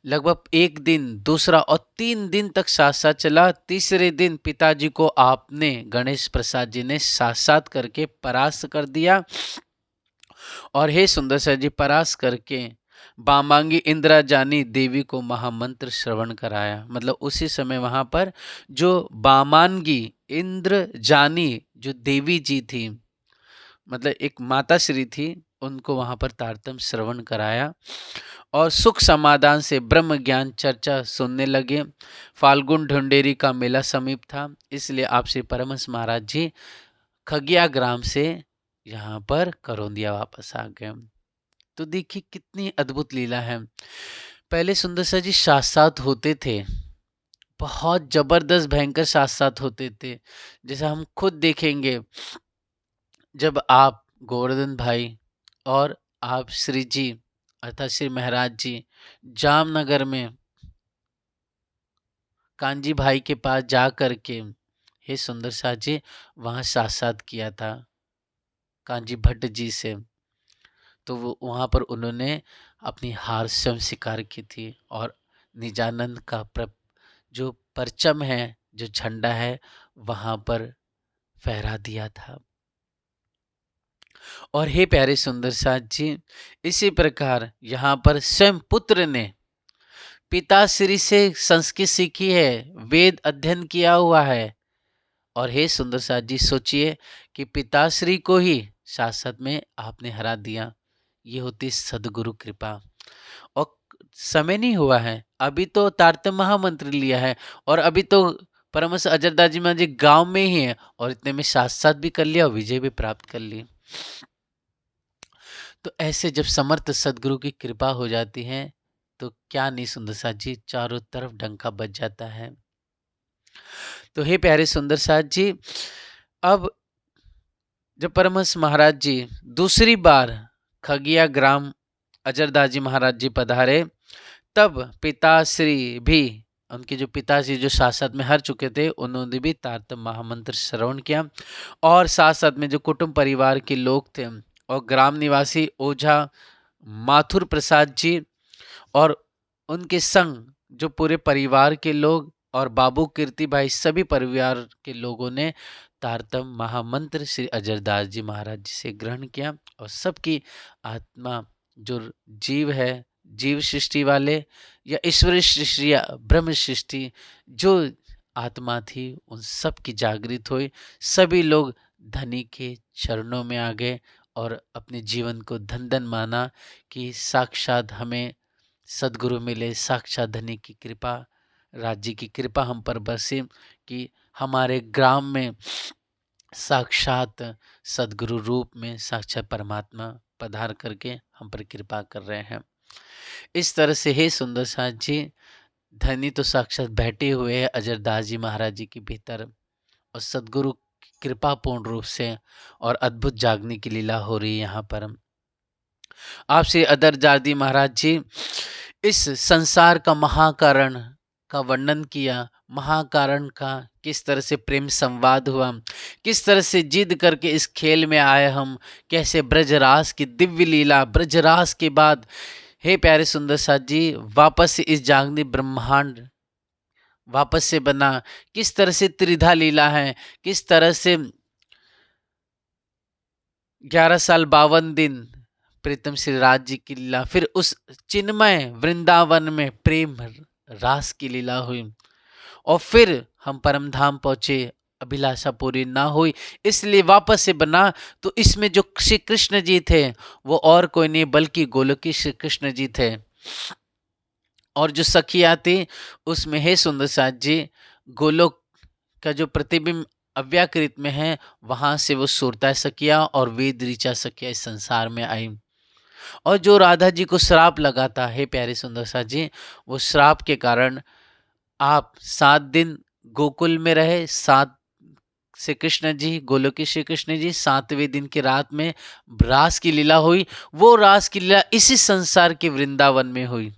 लगभग एक दिन, दूसरा और 3 दिन तक साथ चला। तीसरे दिन पिताजी को आपने गणेश प्रसाद जी ने साथ करके परास्त कर दिया और हे सुंदर साथ जी परास्त करके बामांगी इंद्राजानी देवी को महामंत्र श्रवण कराया। मतलब उसी समय वहां पर जो बामांगी इंद्रजानी जो देवी जी थी, मतलब एक माता श्री थी, उनको वहां पर तारतम श्रवण कराया और सुख समाधान से ब्रह्म ज्ञान चर्चा सुनने लगे। फाल्गुन ढूंढेरी का मेला समीप था, इसलिए आपसे परमहंस महाराज जी खगिया ग्राम से यहाँ पर करौंदिया वापस आ गए। तो देखिए कितनी अद्भुत लीला है। पहले सुंदर सा जी साथ होते थे, बहुत जबरदस्त भयंकर साथ होते थे। जैसा हम खुद देखेंगे जब आप गोवर्धन भाई और आप श्री जी अर्थात श्री महाराज जी जामनगर में कांजी भाई के पास जा कर के हे सुंदर साथ जी वहाँ साथ किया था कांजी भट्ट जी से, तो वो वहाँ पर उन्होंने अपनी हार स्वयं स्वीकार की थी और निजानंद का जो परचम है, जो झंडा है, वहाँ पर फहरा दिया था। और हे प्यारे सुंदर साथ जी इसी प्रकार यहाँ पर स्वयं पुत्र ने पिताश्री से संस्कृत सीखी है, वेद अध्ययन किया हुआ है। और हे सुंदर साथ जी सोचिए कि पिताश्री को ही शासक में आपने हरा दिया। ये होती सदगुरु कृपा। और समय नहीं हुआ है, अभी तो तारतम्य महामंत्र लिया है और अभी तो परमहंस अजरदास जी महाराज जी गांव में ही है और इतने में साथ भी कर लिया और विजय भी प्राप्त कर ली। तो ऐसे जब समर्थ सदगुरु की कृपा हो जाती है तो क्या नहीं सुंदर साथ जी, चारों तरफ डंका बज जाता है। तो हे प्यारे सुंदर साथ जी, अब जब परमहंस महाराज जी दूसरी बार खगिया ग्राम अजरदास जी महाराज जी पधारे, तब पिताश्री भी उनके जो पिताजी जो साथ-साथ में हार चुके थे, उन्होंने भी तारतम्य महामंत्र श्रवण किया और साथ-साथ में जो कुटुंब परिवार के लोग थे और ग्राम निवासी ओझा माथुर प्रसाद जी और उनके संग जो पूरे परिवार के लोग और बाबू कीर्ति भाई सभी परिवार के लोगों ने तारतम्य महामंत्र श्री अजरदास जी महाराज जी से ग्रहण किया और सबकी आत्मा जो जीव है, जीव सृष्टि वाले या ईश्वरी सृष्टि या ब्रह्म सृष्टि जो आत्मा थी उन सब की जागृत हुई। सभी लोग धनी के चरणों में आ गए और अपने जीवन को धन धन माना कि साक्षात हमें सद्गुरु मिले, साक्षात धनी की कृपा, राज्य की कृपा हम पर बरसे कि हमारे ग्राम में साक्षात सद्गुरु रूप में साक्षात परमात्मा पधार करके हम पर कृपा कर रहे हैं। इस तरह से हे सुंदर साथ जी, धनी तो साक्षात बैठे हुए हैं अजरदास जी महाराज जी के भीतर और सद्गुरु की कृपा पूर्ण रूप से और अद्भुत जागने की लीला हो रही है यहाँ पर। आप श्री अजरदास जी महाराज जी इस संसार का महाकारण का वर्णन किया, महाकारण का किस तरह से प्रेम संवाद हुआ, किस तरह से जिद करके इस खेल में आए हम, कैसे ब्रजरास की दिव्य लीला, ब्रजरास के बाद हे प्यारे सुंदर साथ जी वापस से इस जागनी ब्रह्मांड वापस से बना, किस तरह से त्रिधा लीला है, किस तरह से 11 साल 52 दिन प्रीतम श्री राज जी की लीला, फिर उस चिन्मय वृंदावन में प्रेम रास की लीला हुई और फिर हम परम धाम पहुंचे, अभिलाषा पूरी ना हुई इसलिए वापस से बना। तो इसमें जो श्री कृष्ण जी थे वो और कोई नहीं बल्कि गोलोकी श्री कृष्ण जी थे और जो सखिया थी उसमें हे सुंदर साथ जी गोलोक का जो प्रतिबिंब अव्याकृत में है वहां से वो सुरता सखिया और वेद ऋचा सखिया इस संसार में आई और जो राधा जी को श्राप लगा था हे प्यारे सुंदर साथ जी, वो श्राप के कारण आप 7 दिन गोकुल में रहे, 7 श्री कृष्ण जी गोलोकी श्री कृष्ण जी 7वें दिन की रात में रास की लीला हुई। वो रास की लीला इसी संसार के वृंदावन में हुई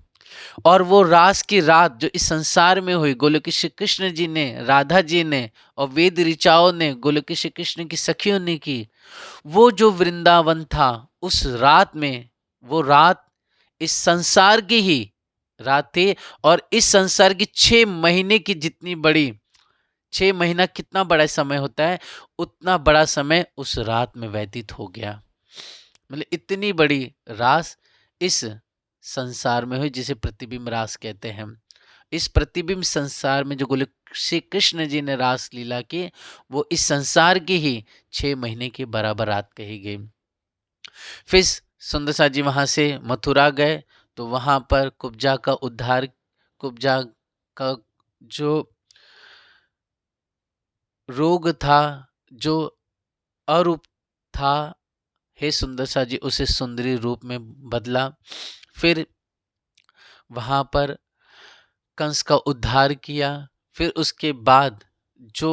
और वो रास की रात जो इस संसार में हुई गोलोकी श्री कृष्ण जी ने, राधा जी ने और वेद ऋचाओं ने, गोलोकी श्री कृष्ण की सखियों ने की, वो जो वृंदावन था उस रात में, वो रात इस संसार की ही रात थी और इस संसार की 6 महीने की जितनी बड़ी, 6 महीना कितना बड़ा समय होता है उतना बड़ा समय उस रात में व्यतीत हो गया। मतलब इतनी बड़ी रास इस संसार में हुई जिसे प्रतिबिंब रास कहते हैं। इस प्रतिबिंब संसार में जो गोलोक श्री कृष्ण जी ने रास लीला की वो इस संसार की ही 6 महीने की बराबर रात कही गई। फिर सुंदर साथ जी वहां से मथुरा गए तो वहां पर कुब्जा का उद्धार, कुब्जा का जो रोग था, जो अरूप था, हे सुंदर सा जी उसे सुंदरी रूप में बदला। फिर वहां पर कंस का उद्धार किया। फिर उसके बाद जो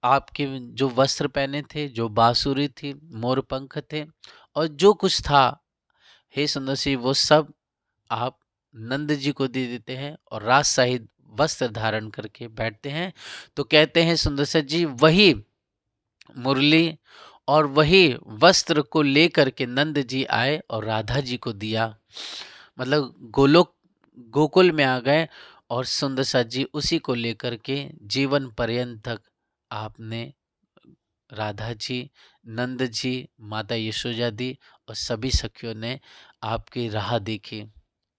आपके जो वस्त्र पहने थे, जो बांसुरी थी, मोर पंख थे और जो कुछ था हे सुंदर सी वो सब आप नंद जी को दे देते हैं और राज सहित वस्त्र धारण करके बैठते हैं। तो कहते हैं सुंदर सा जी वही मुरली और वही वस्त्र को लेकर के नंद जी आए और राधा जी को दिया। मतलब गोकुल में आ गए और सुंदर सा जी उसी को लेकर के जीवन पर्यंत तक आपने राधा जी, नंद जी, माता यशोदा दी और सभी सखियों ने आपकी राह देखी,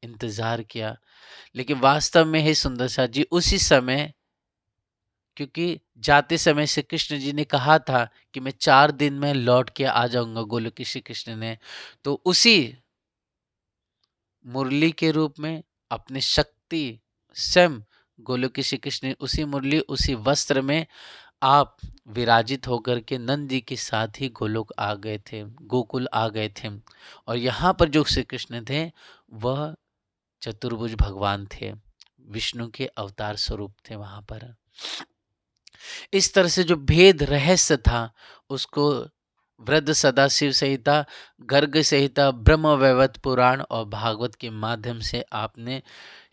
इंतजार किया। लेकिन वास्तव में ही सुंदर सा जी उसी समय, क्योंकि जाते समय श्री कृष्ण जी ने कहा था कि मैं 4 दिन में लौट के आ जाऊंगा, गोलोकी श्री कृष्ण ने, तो उसी मुरली के रूप में अपनी शक्ति स्वयं गोलोकी श्री कृष्ण उसी मुरली उसी वस्त्र में आप विराजित होकर के नंद जी के साथ ही गोलोक आ गए थे, गोकुल आ गए थे। और यहाँ पर जो श्री कृष्ण थे वह चतुर्भुज भगवान थे, विष्णु के अवतार स्वरूप थे वहां पर। इस तरह से जो भेद रहस्य था उसको वृद्ध सदाशिव संहिता, गर्ग संहिता, ब्रह्म वैवर्त पुराण और भागवत के माध्यम से आपने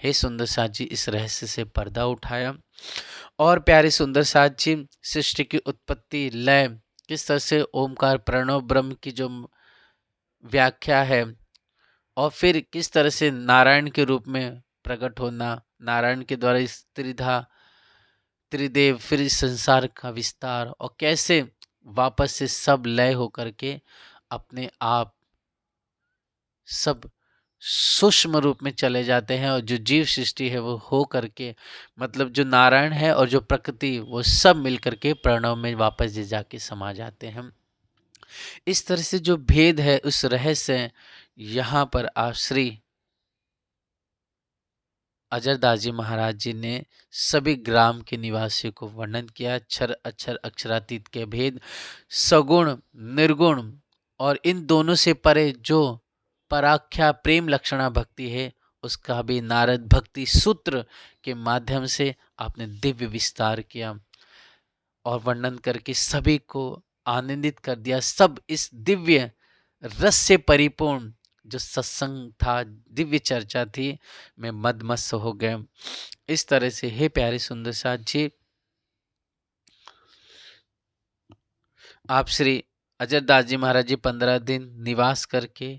हे सुंदर साथ जी इस रहस्य से पर्दा उठाया। और प्यारे सुंदर साथ जी, सृष्टि की उत्पत्ति, लय, किस तरह से ओमकार प्रणव ब्रह्म की जो व्याख्या है, और फिर किस तरह से नारायण के रूप में प्रकट होना, नारायण के द्वारा इस त्रिदेव, फिर इस संसार का विस्तार, और कैसे वापस से सब लय होकर के अपने आप सब सूक्ष्म रूप में चले जाते हैं, और जो जीव सृष्टि है वो हो करके, मतलब जो नारायण है और जो प्रकृति, वो सब मिल करके प्रणव में वापस जे जाके समा जाते हैं। इस तरह से जो भेद है, उस रहस्य यहाँ पर आप श्री अजरदास जी महाराज जी ने सभी ग्राम के निवासियों को वर्णन किया। क्षर अक्षर अक्षरातीत के भेद, सगुण निर्गुण, और इन दोनों से परे जो पराख्या प्रेम लक्षणा भक्ति है, उसका भी नारद भक्ति सूत्र के माध्यम से आपने दिव्य विस्तार किया और वर्णन करके सभी को आनंदित कर दिया। सब इस दिव्य रस से परिपूर्ण जो सत्संग था, दिव्य चर्चा थी, मैं मदमस्त हो गए। इस तरह से हे प्यारे सुंदर साथ जी, आप श्री अजरदास जी महाराज जी 15 दिन निवास करके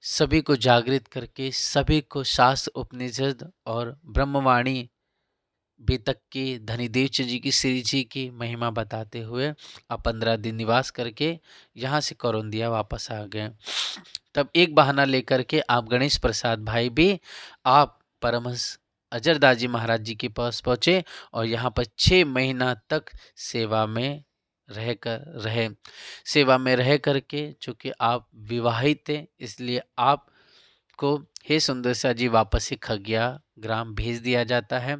सभी को जागृत करके, सभी को शास्त्र उपनिषद और ब्रह्मवाणी भी तक की, धनीदेव जी की, श्री जी की महिमा बताते हुए आप 15 दिन निवास करके यहाँ से करौंदिया वापस आ गए। तब एक बहाना लेकर के आप गणेश प्रसाद भाई भी आप परमहंस अजरदास जी महाराज जी के पास पहुँचे और यहाँ पर 6 महीना तक सेवा में सेवा में रह करके, चूँकि आप विवाहित थे इसलिए आपको हे सुंदर सा जी वापस से खगिया ग्राम भेज दिया जाता है।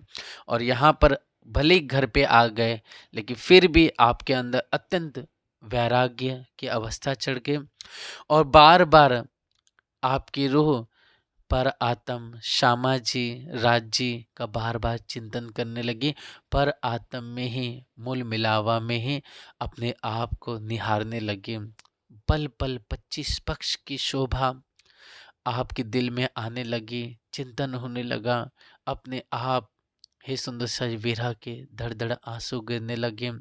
और यहाँ पर भले ही घर पे आ गए, लेकिन फिर भी आपके अंदर अत्यंत वैराग्य की अवस्था चढ़ गई और बार बार आपकी रूह पर आत्म श्यामा जी राज जी का बार बार चिंतन करने लगी। पर आत्म में ही, मूल मिलावा में ही अपने आप को निहारने लगी। पल पल 25 पक्ष की शोभा आपके दिल में आने लगी, चिंतन होने लगा अपने आप। हे सुंदर सा विरह के धड़ धड़ आंसू गिरने लगे,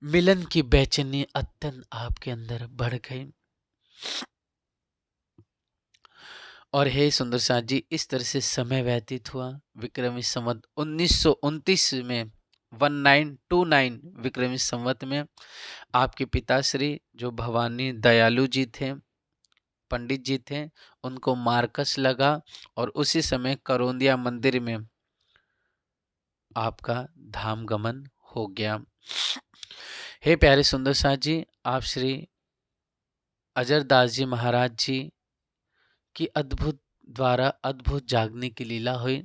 मिलन की बेचैनी अत्यंत आपके अंदर बढ़ गई। और हे सुंदर साथ जी, इस तरह से समय व्यतीत हुआ। विक्रमी संवत 1929 में 1929 विक्रमी संवत में आपके पिताश्री जो भवानी दयालु जी थे, पंडित जी थे, उनको मारकस लगा और उसी समय करौंदिया मंदिर में आपका धाम गमन हो गया। हे प्यारे सुंदर साथ जी, आप श्री अजरदास जी महाराज जी की अद्भुत जागने की लीला हुई,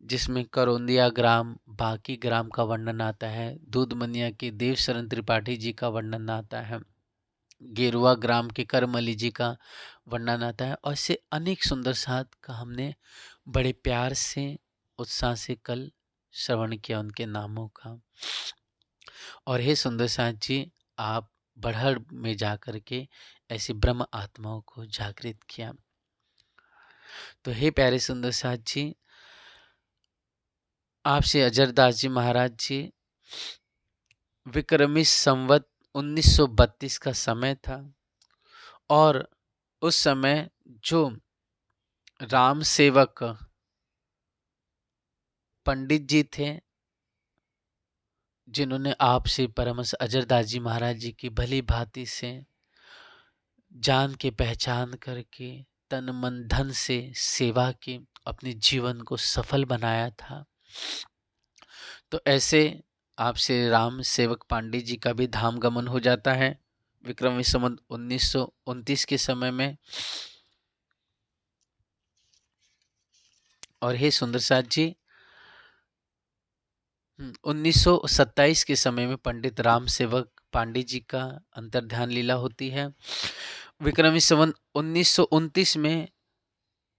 जिसमें करौंदिया ग्राम, बाकी ग्राम का वर्णन आता है, दूधमनिया के देवशरण त्रिपाठी जी का वर्णन आता है, गेरुआ ग्राम के करमली जी का वर्णन आता है, और ऐसे अनेक सुंदर साथ का हमने बड़े प्यार से उत्साह से कल श्रवण किया उनके नामों का। और हे सुंदर साथ जी, आप बढ़ड़ में जा कर के ऐसी ब्रह्म आत्माओं को जागृत किया। तो हे प्यारे सुंदर साथ जी, आपसे अजरदास जी महाराज जी विक्रमी संवत 1932 का समय था, और उस समय जो राम सेवक पंडित जी थे, जिन्होंने आपसे परमहंस अजरदास जी महाराज जी की भली भांति से जान के पहचान करके तन मन धन से सेवा की, अपने जीवन को सफल बनाया था, तो ऐसे आपसे राम सेवक पांडे जी का भी धाम गमन हो जाता है विक्रमी संवत 1929 के समय में। और हे सुंदर साथ जी, 1927 के समय में पंडित राम सेवक पांडे जी का अंतर्ध्यान लीला होती है। विक्रमी संवत 1929 में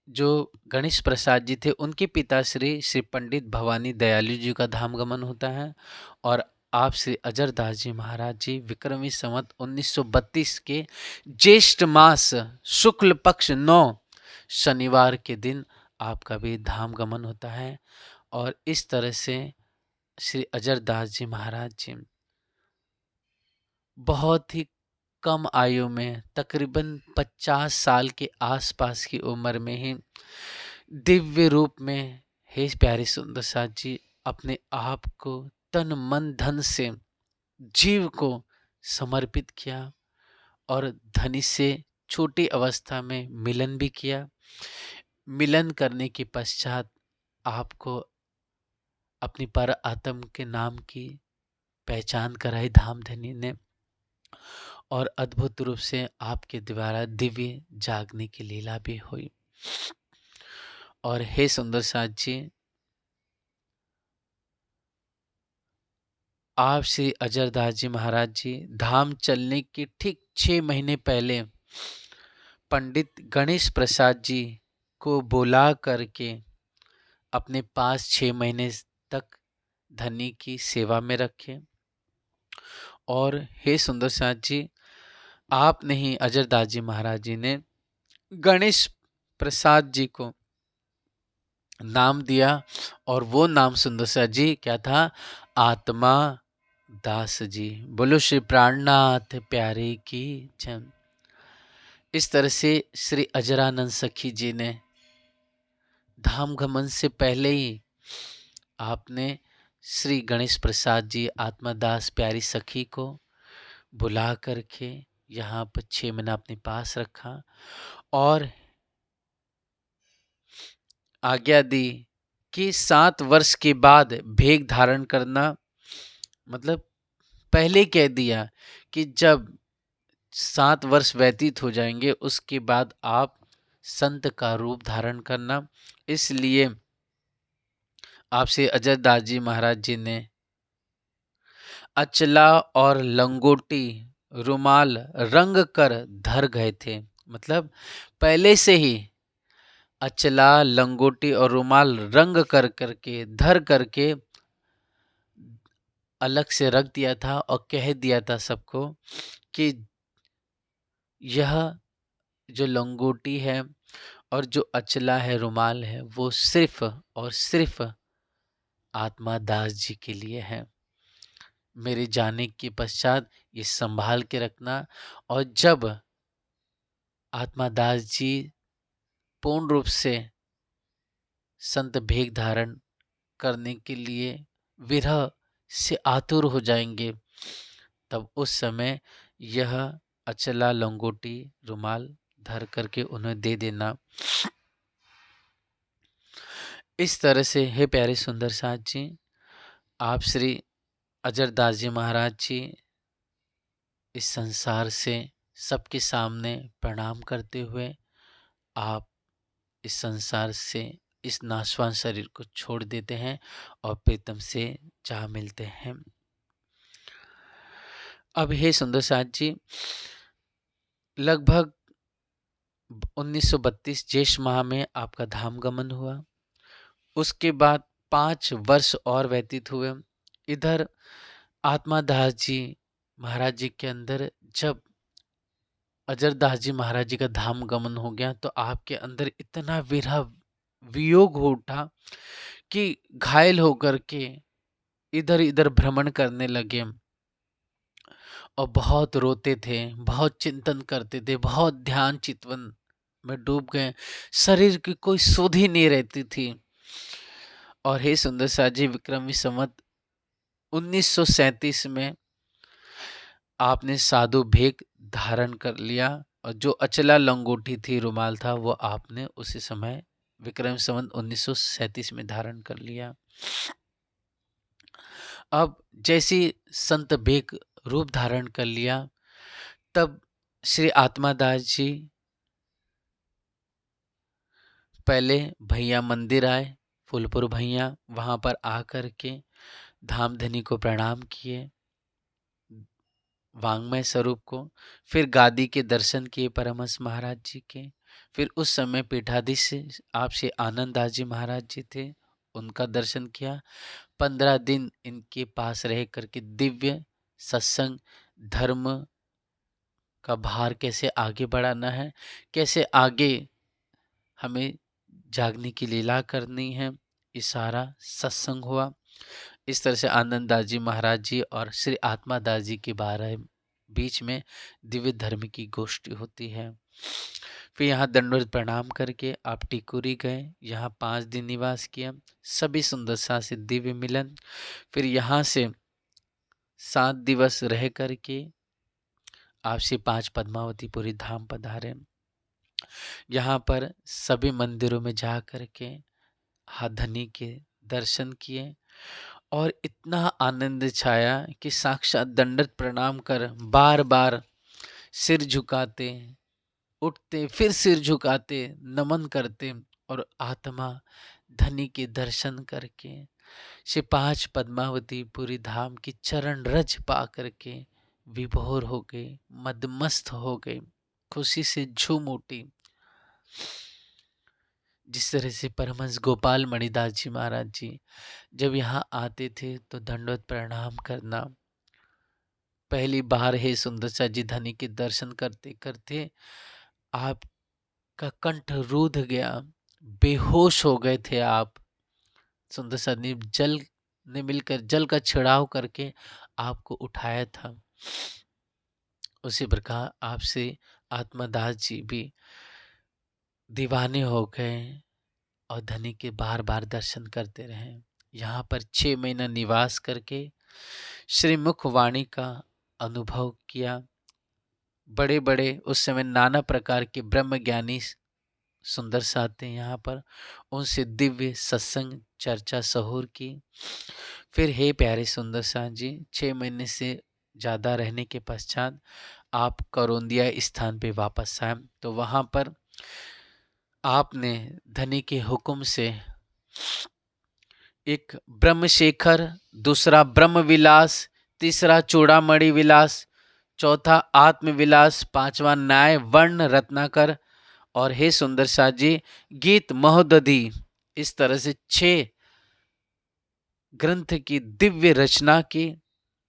जो गणेश प्रसाद जी थे, उनके पिता श्री पंडित भवानी दयालु जी का धाम गमन होता है। और आप श्री अजरदास जी महाराज जी विक्रमी संवत 1932 के ज्येष्ठ मास शुक्ल पक्ष 9 शनिवार के दिन आपका भी धाम गमन होता है। और इस तरह से श्री अजरदास जी महाराज जी बहुत ही कम आयु में, तकरीबन 50 साल के आसपास की उम्र में ही दिव्य रूप में, हे प्यारे सुंदर साथ जी, अपने आप को तन मन धन से जीव को समर्पित किया और धनी से छोटी अवस्था में मिलन भी किया। मिलन करने के पश्चात आपको अपनी पर आत्म के नाम की पहचान कराई धामधनी ने, और अद्भुत रूप से आपके द्वारा दिव्य जागने की लीला भी हुई। और हे सुंदर साथ जी, आप श्री अजरदास जी महाराज जी धाम चलने के ठीक 6 महीने पहले पंडित गणेश प्रसाद जी को बुला करके अपने पास 6 महीने तक धनी की सेवा में रखे। और हे सुंदर साथ जी, आप नहीं, अजरदास जी महाराज जी ने गणेश प्रसाद जी को नाम दिया, और वो नाम सुंदर साथ जी क्या था? आत्मा दास जी। बोलो श्री प्राणनाथ प्यारे की जय। इस तरह से श्री अजरानंद सखी जी ने धाम गमन से पहले ही आपने श्री गणेश प्रसाद जी आत्मादास प्यारी सखी को बुला करके यहाँ पर 6 महीना अपने पास रखा और आज्ञा दी कि 7 वर्ष के बाद भेग धारण करना, मतलब पहले कह दिया कि जब 7 वर्ष व्यतीत हो जाएंगे उसके बाद आप संत का रूप धारण करना। इसलिए आपसे अजरदास जी महाराज जी ने अचला और लंगोटी रुमाल रंग कर धर गए थे। मतलब पहले से ही अचला, लंगोटी और रुमाल रंग कर करके धर करके अलग से रख दिया था और कह दिया था सबको कि यह जो लंगोटी है और जो अचला है, रुमाल है, वो सिर्फ और सिर्फ आत्मा दास जी के लिए है। मेरे जाने के पश्चात ये संभाल के रखना, और जब आत्मा दास जी पूर्ण रूप से संत भेग धारण करने के लिए विरह से आतुर हो जाएंगे, तब उस समय यह अचला, लंगोटी, रुमाल धर करके उन्हें दे देना। इस तरह से हे प्यारे सुंदर साथ जी, आप श्री अजरदास जी महाराज जी इस संसार से सबके सामने प्रणाम करते हुए आप इस संसार से इस नाशवान शरीर को छोड़ देते हैं और प्रीतम से जा मिलते हैं। अब हे सुंदर साथ जी, लगभग 1932 ज्येष्ठ माह में आपका धाम गमन हुआ। उसके बाद 5 वर्ष और व्यतीत हुए। इधर आत्मादास जी महाराज जी के अंदर जब अजरदास जी महाराज जी का धाम गमन हो गया तो आपके अंदर इतना विरह वियोग हो उठा कि घायल होकर के इधर इधर भ्रमण करने लगे और बहुत रोते थे, बहुत चिंतन करते थे, बहुत ध्यान चितवन में डूब गए। शरीर की कोई सुध ही नहीं रहती थी। और हे सुंदर साथ जी, विक्रमी संवत 1937 में आपने साधु भेग धारण कर लिया, और जो अचला, लंगोटी थी, रुमाल था, वो आपने उसी समय विक्रम संवत 1937 में धारण कर लिया। अब जैसी संत भेग रूप धारण कर लिया, तब श्री आत्मादास जी पहले भैया मंदिर आए, फूलपुर भैया, वहां पर आकर के धामधनी को प्रणाम किए, वांग्मय स्वरूप को। फिर गादी के दर्शन किए परमहंस महाराज जी के। फिर उस समय पीठाधीश आपसे आनंद दास जी महाराज जी थे, उनका दर्शन किया। 15 दिन इनके पास रह करके दिव्य सत्संग, धर्म का भार कैसे आगे बढ़ाना है, कैसे आगे हमें जागने की लीला करनी है, ये सारा सत्संग हुआ। इस तरह से आनंददास जी महाराज जी और श्री आत्मादास जी के बारे बीच में दिव्य धर्म की गोष्ठी होती है। फिर यहाँ दंडवत प्रणाम करके आप टिकुरी गए, यहाँ 5 दिन निवास किया, सभी सुंदरता से दिव्य मिलन। फिर यहाँ से 7 दिवस रह करके आप श्री 5 पद्मावतीपुरी धाम पधारे। यहाँ पर सभी मंदिरों में जा करके धनी के दर्शन किए और इतना आनंद छाया कि साक्षात दंडवत प्रणाम कर बार बार सिर झुकाते, उठते, फिर सिर झुकाते, नमन करते और आत्मा धनी के दर्शन करके श्री 5 पद्मावतीपुरी धाम की चरण रज पा करके विभोर हो गए, मदमस्त हो गए, खुशी से झूम उठी। जिस तरह से परमहंस गोपाल मणिदास जी महाराज जी जब यहाँ आते थे तो दंडवत प्रणाम करना, पहली बार हे सुंदर सा जी धनी के दर्शन करते करते आपका कंठ रूध गया, बेहोश हो गए थे आप। सुंदर सा ने जल ने मिलकर जल का छिड़ाव करके आपको उठाया था। उसी प्रकार आपसे आत्मादास जी भी दीवाने हो गए और धनी के बार बार दर्शन करते रहे। यहाँ पर 6 महीना निवास करके श्रीमुख वाणी का अनुभव किया। बड़े बड़े उस समय नाना प्रकार के ब्रह्म ज्ञानी सुंदर साथ यहाँ पर, उनसे दिव्य सत्संग चर्चा सहूर की। फिर हे प्यारे सुंदर साथ जी 6 महीने से ज़्यादा रहने के पश्चात आप करौंदिया स्थान पे वापस आए। तो वहाँ पर आपने धनी के हुक्म से एक ब्रह्मशेखर, दूसरा ब्रह्म विलास, तीसरा चूड़ामणि विलास, चौथा आत्मविलास, पांचवा न्याय वर्ण रत्नाकर और हे सुंदर साथ जी गीत महोदधि, इस तरह से 6 ग्रंथ की दिव्य रचना की,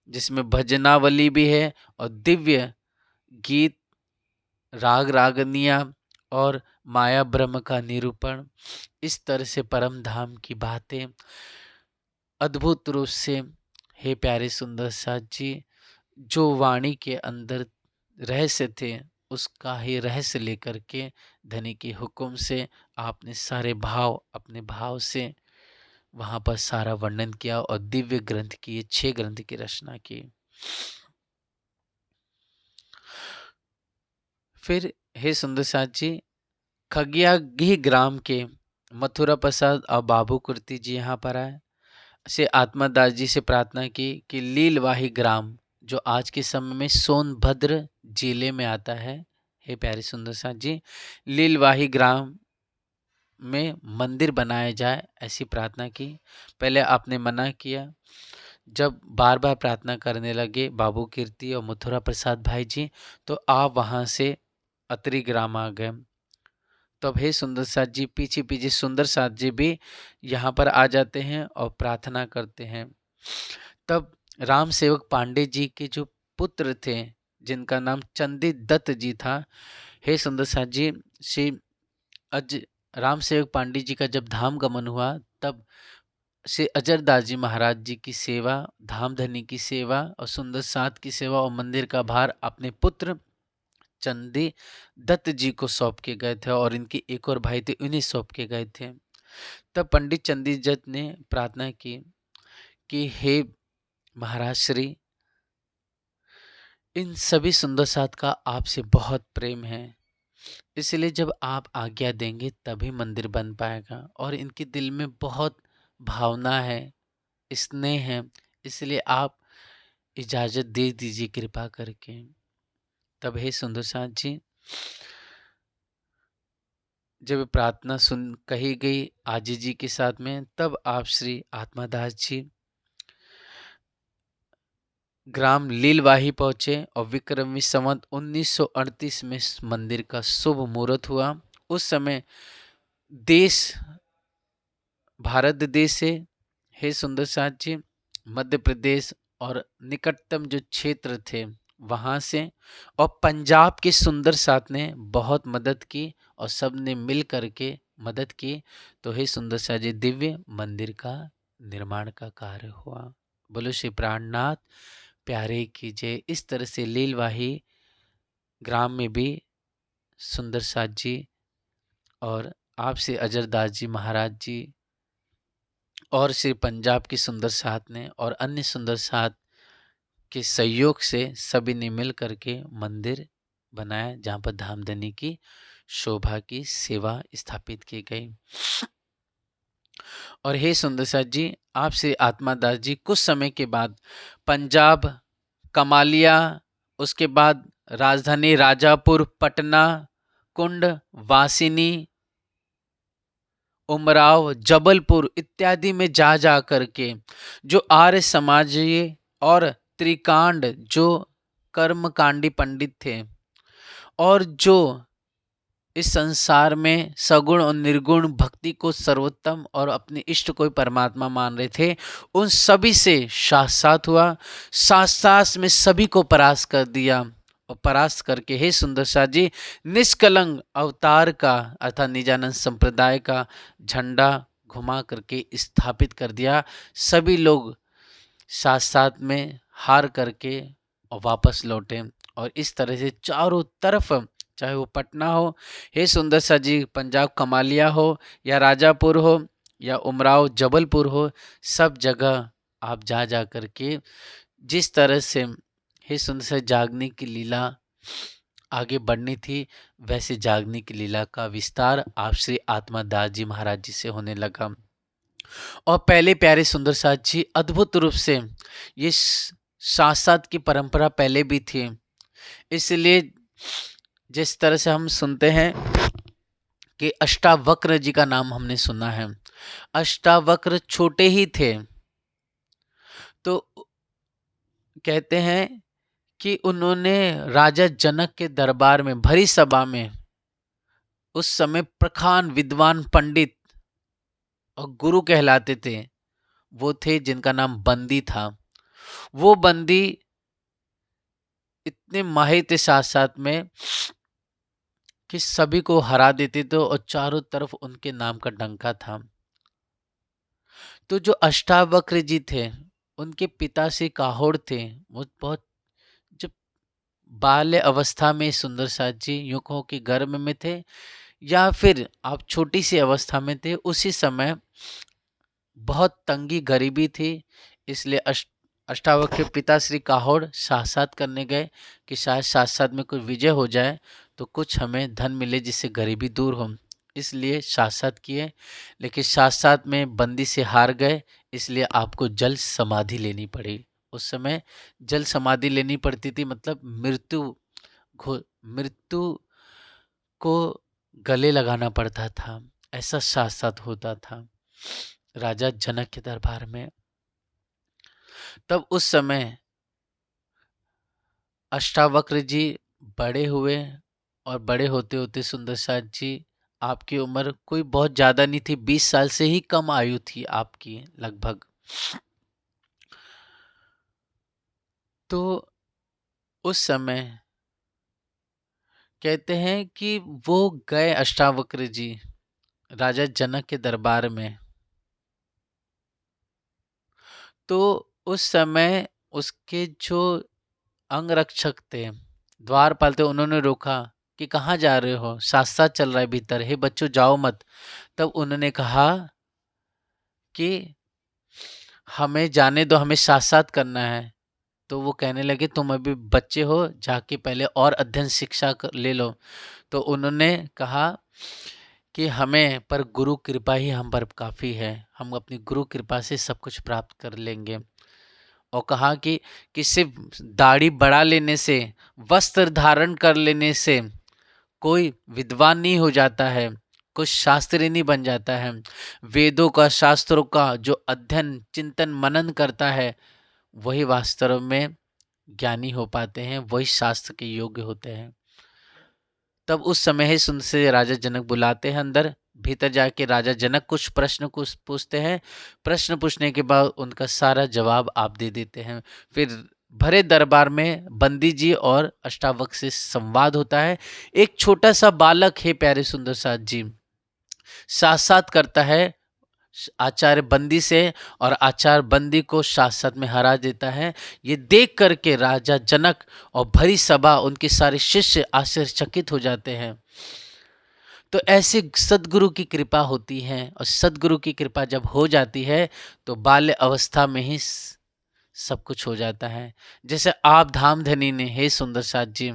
जिसमें भजनावली भी है और दिव्य गीत, राग रागनिया और माया ब्रह्म का निरूपण। इस तरह से परम धाम की बातें अद्भुत रूप से हे प्यारे सुंदर साथ जी जो वाणी के अंदर रहस्य थे उसका ही रहस्य लेकर के धनी के हुक्म से आपने सारे भाव अपने भाव से वहाँ पर सारा वर्णन किया और दिव्य ग्रंथ की 6 ग्रंथ की रचना की। फिर हे सुंदर साथ जी खगियागी ग्राम के मथुरा प्रसाद और बाबू कुर्ती जी यहाँ पर आए। से आत्मादास जी से प्रार्थना की कि लीलवाही ग्राम जो आज के समय में सोनभद्र जिले में आता है, हे प्यारे सुंदर साथ जी लीलवाही ग्राम में मंदिर बनाया जाए, ऐसी प्रार्थना की। पहले आपने मना किया, जब बार बार प्रार्थना करने लगे बाबू कीर्ति और मथुरा प्रसाद भाई जी, तो आप वहाँ से अतरी ग्राम आ गए। तब हे सुंदर साथ जी पीछे पीछे सुंदर साथ जी भी यहाँ पर आ जाते हैं और प्रार्थना करते हैं। तब राम सेवक पांडे जी के जो पुत्र थे जिनका नाम चंदी दत्त जी था, हे सुंदर साथ जी श्री राम सेवक पांडे जी का जब धाम गमन हुआ तब श्री अजरदास जी महाराज जी की सेवा, धाम धनी की सेवा और सुंदर साथ की सेवा और मंदिर का भार अपने पुत्र चंदी दत्त जी को सौंप के गए थे और इनके एक और भाई थे उन्हें सौंप के गए थे। तब पंडित चंदी दत्त ने प्रार्थना की कि हे महाराज श्री इन सभी सुंदर साथ का आपसे बहुत प्रेम है, इसलिए जब आप आज्ञा देंगे तभी मंदिर बन पाएगा और इनके दिल में बहुत भावना है, स्नेह है, इसलिए आप इजाज़त दे दीजिए कृपा करके। तब हे सुंदर साथ जी जब प्रार्थना सुन कही गई आजी जी के साथ में, तब आप श्री आत्मादास जी ग्राम लीलवाही पहुंचे और विक्रमी संवत 1938 में इस मंदिर का शुभ मुहूर्त हुआ। उस समय देश भारत देश से हे सुंदर साथ जी मध्य प्रदेश और निकटतम जो क्षेत्र थे वहाँ से, और पंजाब के सुंदर साथ ने बहुत मदद की और सब ने मिल करके मदद की। तो हे सुंदर साथ जी दिव्य मंदिर का निर्माण का कार्य हुआ। बोलो श्री प्राणनाथ प्यारे की जय। इस तरह से लीलवाही ग्राम में भी सुंदर साथ जी और आपसे अजरदास जी महाराज जी और श्री पंजाब की सुंदर साथ ने और अन्य सुंदर साथ के सहयोग से सभी ने मिल करके मंदिर बनाया, जहाँ पर धामधनी की शोभा की सेवा स्थापित की गई। और हे सुंदर साथ जी आपसे आत्मादास जी कुछ समय के बाद पंजाब, कमालिया, उसके बाद राजधानी राजापुर, पटना, कुंड, वासिनी, उमराव, जबलपुर इत्यादि में जा जा करके जो आर्य समाज और त्रिकांड जो कर्मकांडी पंडित थे और जो इस संसार में सगुण और निर्गुण भक्ति को सर्वोत्तम और अपने इष्ट को परमात्मा मान रहे थे, उन सभी से साक्षात हुआ। साक्षात में सभी को परास्त कर दिया और परास्त करके हे सुंदर साथ जी निष्कलंक अवतार का अर्थात निजानंद संप्रदाय का झंडा घुमा करके स्थापित कर दिया। सभी लोग साथ साथ में हार करके और वापस लौटे और इस तरह से चारों तरफ, चाहे वो पटना हो, हे सुंदर सा जी पंजाब कमालिया हो या राजापुर हो या उमराव जबलपुर हो, सब जगह आप जा जा करके जिस तरह से हे सुंदर सा जागने की लीला आगे बढ़नी थी, वैसे जागने की लीला का विस्तार आप श्री आत्मादास जी महाराज जी से होने लगा। और पहले प्यारे सुंदर साथ जी अद्भुत रूप से ये शाश्वत की परंपरा पहले भी थी, इसलिए जिस तरह से हम सुनते हैं कि अष्टावक्र जी का नाम हमने सुना है। अष्टावक्र छोटे ही थे तो कहते हैं कि उन्होंने राजा जनक के दरबार में भरी सभा में उस समय प्रखान विद्वान पंडित और गुरु कहलाते थे, वो थे जिनका नाम बंदी था। वो बंदी इतने माहिर थे साथ साथ में कि सभी को हरा देते थे और चारों तरफ उनके नाम का डंका था। तो जो अष्टावक्र जी थे उनके पिता से काहोड़ थे, वो बहुत जब बाल्य अवस्था में सुंदर साथ जी यूं कहो कि गर्भ में थे या फिर आप छोटी सी अवस्था में थे, उसी समय बहुत तंगी गरीबी थी। इसलिए अष्टावक्र पिता श्री काहोड़ साक्षात करने गए कि शायद साक्षात में कोई विजय हो जाए तो कुछ हमें धन मिले जिससे गरीबी दूर हो, इसलिए साक्षात किए। लेकिन साक्षात में बंदी से हार गए, इसलिए आपको जल समाधि लेनी पड़ी। उस समय जल समाधि लेनी पड़ती थी, मतलब मृत्यु को गले लगाना पड़ता था, ऐसा साक्षात होता था राजा जनक के दरबार में। तब उस समय अष्टावक्र जी बड़े हुए और बड़े होते होते सुंदर साथ जी आपकी उम्र कोई बहुत ज़्यादा नहीं थी, 20 साल से ही कम आयु थी आपकी लगभग। तो उस समय कहते हैं कि वो गए अष्टावक्र जी राजा जनक के दरबार में। तो उस समय उसके जो अंगरक्षक थे, द्वारपाल थे, उन्होंने रोका कि कहाँ जा रहे हो, साथ साथ चल रहा है भीतर, हे बच्चों जाओ मत। तब उन्होंने कहा कि हमें जाने दो, हमें साथ साथ करना है। तो वो कहने लगे तुम अभी बच्चे हो, जाके पहले और अध्ययन शिक्षा ले लो। तो उन्होंने कहा कि हमें पर गुरु कृपा ही हम पर काफ़ी है, हम अपनी गुरु कृपा से सब कुछ प्राप्त कर लेंगे। और कहा कि सिर्फ दाढ़ी बढ़ा लेने से, वस्त्र धारण कर लेने से कोई विद्वान नहीं हो जाता है, कुछ शास्त्री नहीं बन जाता है। वेदों का, शास्त्रों का जो अध्ययन चिंतन मनन करता है वही वास्तव में ज्ञानी हो पाते हैं, वही शास्त्र के योग्य होते हैं। तब उस समय ही सुन से राजा जनक बुलाते हैं अंदर, भीतर जाके राजा जनक कुछ प्रश्न कुछ पूछते हैं। प्रश्न पूछने के बाद उनका सारा जवाब आप दे देते हैं। फिर भरे दरबार में बंदी जी और अष्टावक्र से संवाद होता है। एक छोटा सा बालक है प्यारे सुंदर साथ जी, साथ साथ करता है आचार्य बंदी से, और आचार्य बंदी को साथ साथ में हरा देता है। ये देख करके राजा जनक और भरी सभा, उनके सारे शिष्य आश्चर्यचकित हो जाते हैं। तो ऐसे सदगुरु की कृपा होती है, और सदगुरु की कृपा जब हो जाती है तो बाल्य अवस्था में ही सब कुछ हो जाता है। जैसे आप धामधनी ने, हे सुंदर साथ जी,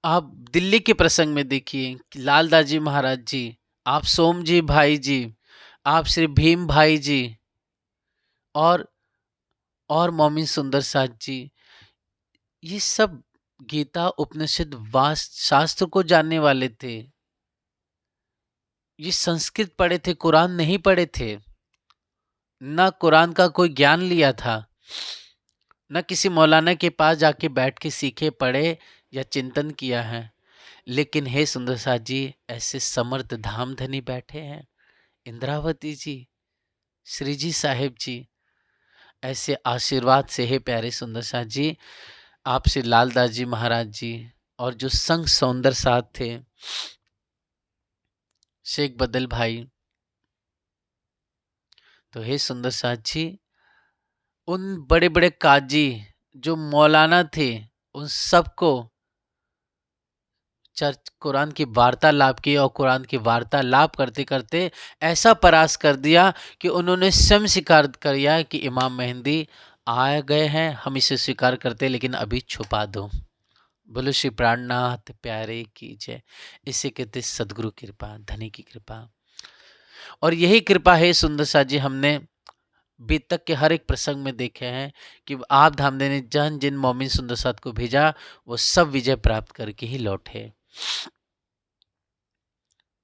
आप दिल्ली के प्रसंग में देखिए लालदास जी महाराज जी, आप सोम जी भाई जी, आप श्री भीम भाई जी, और मोमिन सुंदर साथ जी, ये सब गीता उपनिषद वास्त शास्त्र को जानने वाले थे। ये संस्कृत पढ़े थे, कुरान नहीं पढ़े थे, ना कुरान का कोई ज्ञान लिया था, न किसी मौलाना के पास जाके बैठ के सीखे पढ़े या चिंतन किया है। लेकिन हे सुंदर साथ जी, ऐसे समर्थ धामधनी बैठे हैं, इंद्रावती जी, श्री जी साहेब जी, ऐसे आशीर्वाद से हे प्यारे सुंदर साथ जी, आपसे लालदास जी महाराज जी, और जो संग सौंदर साथ थे शेख बदल भाई, तो हे सुंदर साथ जी, उन बड़े बड़े काजी जो मौलाना थे, उन सबको चर्च कुरान की वार्तालाप की, और कुरान की वार्तालाप करते करते ऐसा परास कर दिया कि उन्होंने स्वयं स्वीकार किया कि इमाम मेहंदी आ गए हैं, हम इसे स्वीकार करते, लेकिन अभी छुपा दो। बोलो श्री प्राणनाथ प्यारे की जय। इसे कहते सदगुरु कृपा, धनी की कृपा। और यही कृपा है सुंदर सा जी, हमने बीत तक के हर एक प्रसंग में देखे हैं कि आप धामदे ने जन जिन मोमिन सुंदर साथ को भेजा, वो सब विजय प्राप्त करके ही लौटे।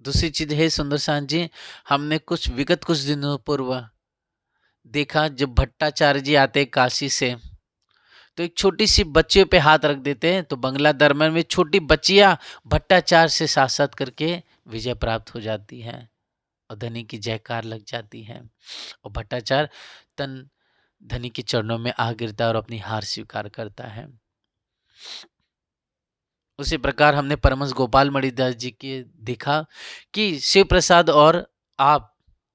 दूसरी चीज है सुंदर साथ जी, हमने विगत कुछ दिनों पूर्व देखा, जब भट्टाचार्य जी आते काशी से, तो एक छोटी सी बच्चियों पे हाथ रख देते हैं, तो बंगला दरबार में छोटी बच्चियां भट्टाचार्य से साथ करके विजय प्राप्त हो जाती हैं, और धनी की जयकार लग जाती है, और भट्टाचार्य तन धनी के चरणों में आ गिरता है और अपनी हार स्वीकार करता है। उसी प्रकार हमने परमहंस गोपाल मणिदास जी के देखा कि शिव प्रसाद और आप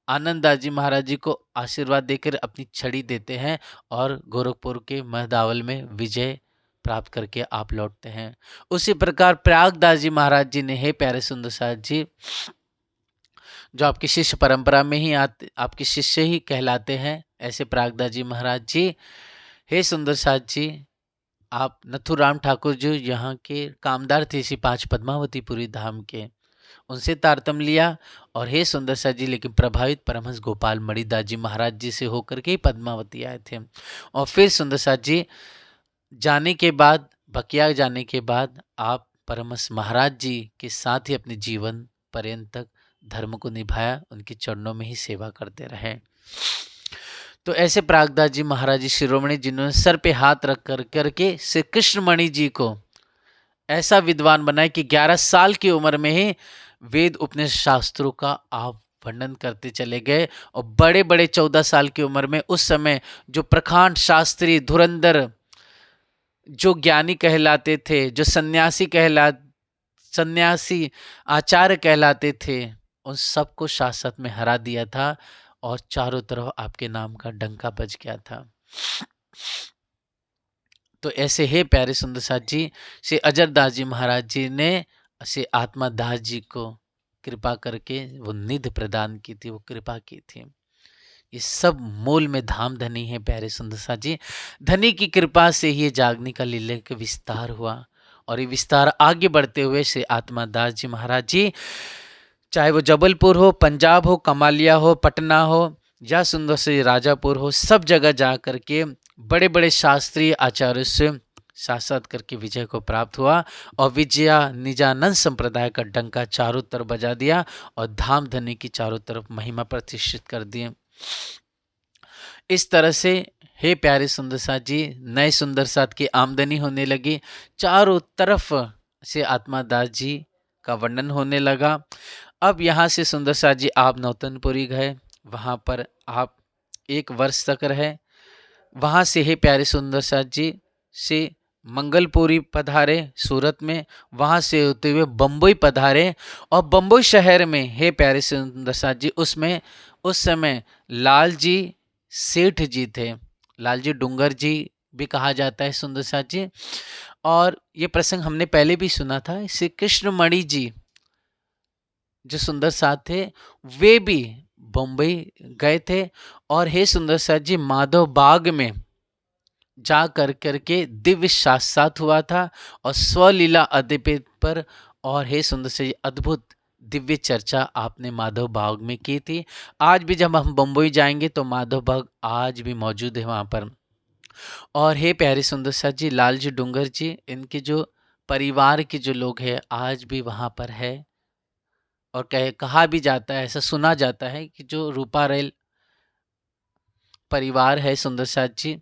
आनंददास जी महाराज जी को आशीर्वाद देकर अपनी छड़ी देते हैं, और गोरखपुर के महदावल में विजय प्राप्त करके आप लौटते हैं। उसी प्रकार प्रयागदास जी महाराज जी ने, हे प्यारे सुंदर साथ जी, जो आपकी शिष्य परंपरा में ही आते, आपके शिष्य ही कहलाते हैं, ऐसे प्रयागदास जी महाराज जी, हे सुंदर साथ जी, आप नथुराम ठाकुर जी यहाँ के कामदार थे, इसी 5 पद्मावतीपुरी धाम के, उनसे तारतम्य लिया। और हे सुंदर सा जी, लेकिन प्रभावित परमहंस गोपाल मणिदास जी महाराज जी से होकर के ही पद्मावती आए थे। और फिर सुंदर सा जी जाने के बाद, बकिया जाने के बाद, आप परमहंस महाराज जी के साथ ही अपने जीवन पर्यंत तक धर्म को निभाया, उनके चरणों में ही सेवा करते रहे। तो ऐसे प्रागदास जी महाराज जी शिरोमणि, जिन्होंने सर पे हाथ रख करके श्री कृष्णमणि जी को ऐसा विद्वान बनाए कि 11 साल की उम्र में ही वेद उपनिषद शास्त्रों का आप वर्णन करते चले गए, और बड़े बड़े 14 साल की उम्र में उस समय जो प्रखांड शास्त्री धुरंधर जो ज्ञानी कहलाते थे, जो सन्यासी आचार्य कहलाते थे, उन सबको शासक में हरा दिया था, और चारों तरफ आपके नाम का डंका बज गया था। तो ऐसे हे प्यारे सुंदर साथ जी, श्री अजरदास जी महाराज जी ने श्री आत्मादास जी को कृपा करके वो निधि प्रदान की थी, वो कृपा की थी। ये सब मूल में धाम धनी है प्यारे सुंदर साथ जी। धनी की कृपा से ये जागने का लीला का विस्तार हुआ, और ये विस्तार आगे बढ़ते हुए श्री आत्मादास जी महाराज जी, चाहे वो जबलपुर हो, पंजाब हो, कमालिया हो, पटना हो, या सुंदर से राजापुर हो, सब जगह जा करके बड़े बड़े शास्त्रीय आचार्य से साक्षात करके विजय को प्राप्त हुआ, और विजया निजानंद संप्रदाय का डंका चारों तरफ बजा दिया, और धाम धनी की चारों तरफ महिमा प्रतिष्ठित कर दिए। इस तरह से हे प्यारे सुंदर साथ जी, नए सुंदर साथ की आमदनी होने लगी, चारों तरफ से आत्मादास जी का वर्णन होने लगा। अब यहाँ से सुंदर साथ जी आप नौतनपुरी गए, वहाँ पर आप 1 वर्ष तक रहे। वहाँ से हे प्यारे सुंदर साथ जी से मंगलपुरी पधारे सूरत में, वहाँ से होते हुए बम्बई पधारे। और बम्बई शहर में हे प्यारे सुंदर साथ जी उस समय लाल जी सेठ जी थे, लाल जी डूंगर जी भी कहा जाता है सुंदर साथ जी। और ये प्रसंग हमने पहले भी सुना था। श्री कृष्णमणि जी जो सुंदर साथ थे वे भी बम्बई गए थे। और हे सुंदर साथ जी माधव बाग में जा करके दिव्य साक्षात हुआ था और स्वलीला अद्वैत पर। और हे सुंदर साथ जी अद्भुत दिव्य चर्चा आपने माधव बाग में की थी। आज भी जब हम बम्बई जाएंगे तो माधव बाग आज भी मौजूद है वहाँ पर। और हे प्यारे सुंदर साथ जी लाल जी डूंगर जी इनके जो परिवार के जो लोग हैं आज भी वहाँ पर है। और कहा भी जाता है, ऐसा सुना जाता है कि जो रूपा रॉयल परिवार है सुंदर साथ जी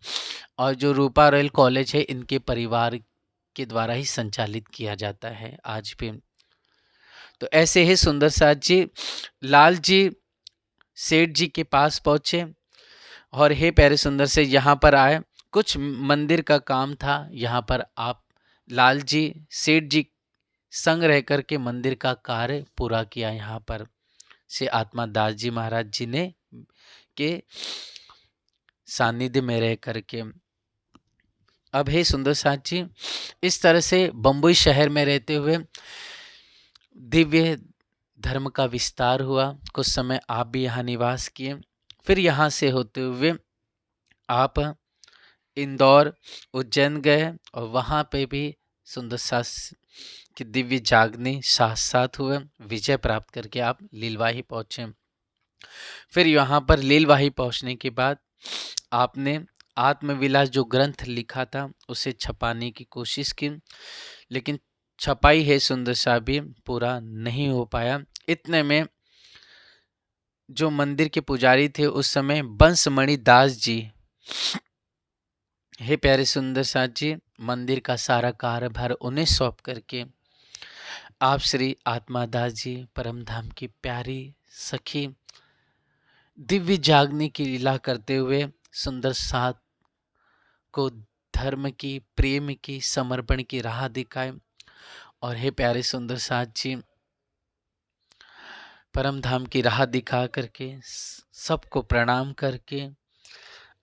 और जो रूपा रॉयल कॉलेज है इनके परिवार के द्वारा ही संचालित किया जाता है आज भी। तो ऐसे ही सुंदर साथ जी लाल जी सेठ जी के पास पहुंचे और हे प्यारे सुंदर से यहाँ पर आए। कुछ मंदिर का काम था यहाँ पर, आप लाल जी सेठ जी संग रह करके मंदिर का कार्य पूरा किया यहाँ पर से आत्मा दास जी महाराज जी ने के सानिध्य में रह करके। अब हे सुंदर साथ जी इस तरह से बम्बई शहर में रहते हुए दिव्य धर्म का विस्तार हुआ। कुछ समय आप भी यहाँ निवास किए। फिर यहाँ से होते हुए आप इंदौर उज्जैन गए और वहाँ पे भी सुंदर साथ की दिव्य जागनी साथ साथ हुए। विजय प्राप्त करके आप लीलवाही पहुँचे। फिर यहाँ पर लीलवाही पहुँचने के बाद आपने आत्मविलास जो ग्रंथ लिखा था उसे छपाने की कोशिश की, लेकिन छपाई है सुंदर सा भी पूरा नहीं हो पाया। इतने में जो मंदिर के पुजारी थे उस समय बंसमणि दास जी हे प्यारे सुंदर साथ जी मंदिर का सारा कार्यभार उन्हें सौंप करके आप श्री आत्मादास जी परम धाम की प्यारी सखी दिव्य जागने की लीला करते हुए सुंदर साथ को धर्म की, प्रेम की, समर्पण की राह दिखाए। और हे प्यारे सुंदर साथ जी परम धाम की राह दिखा करके सबको प्रणाम करके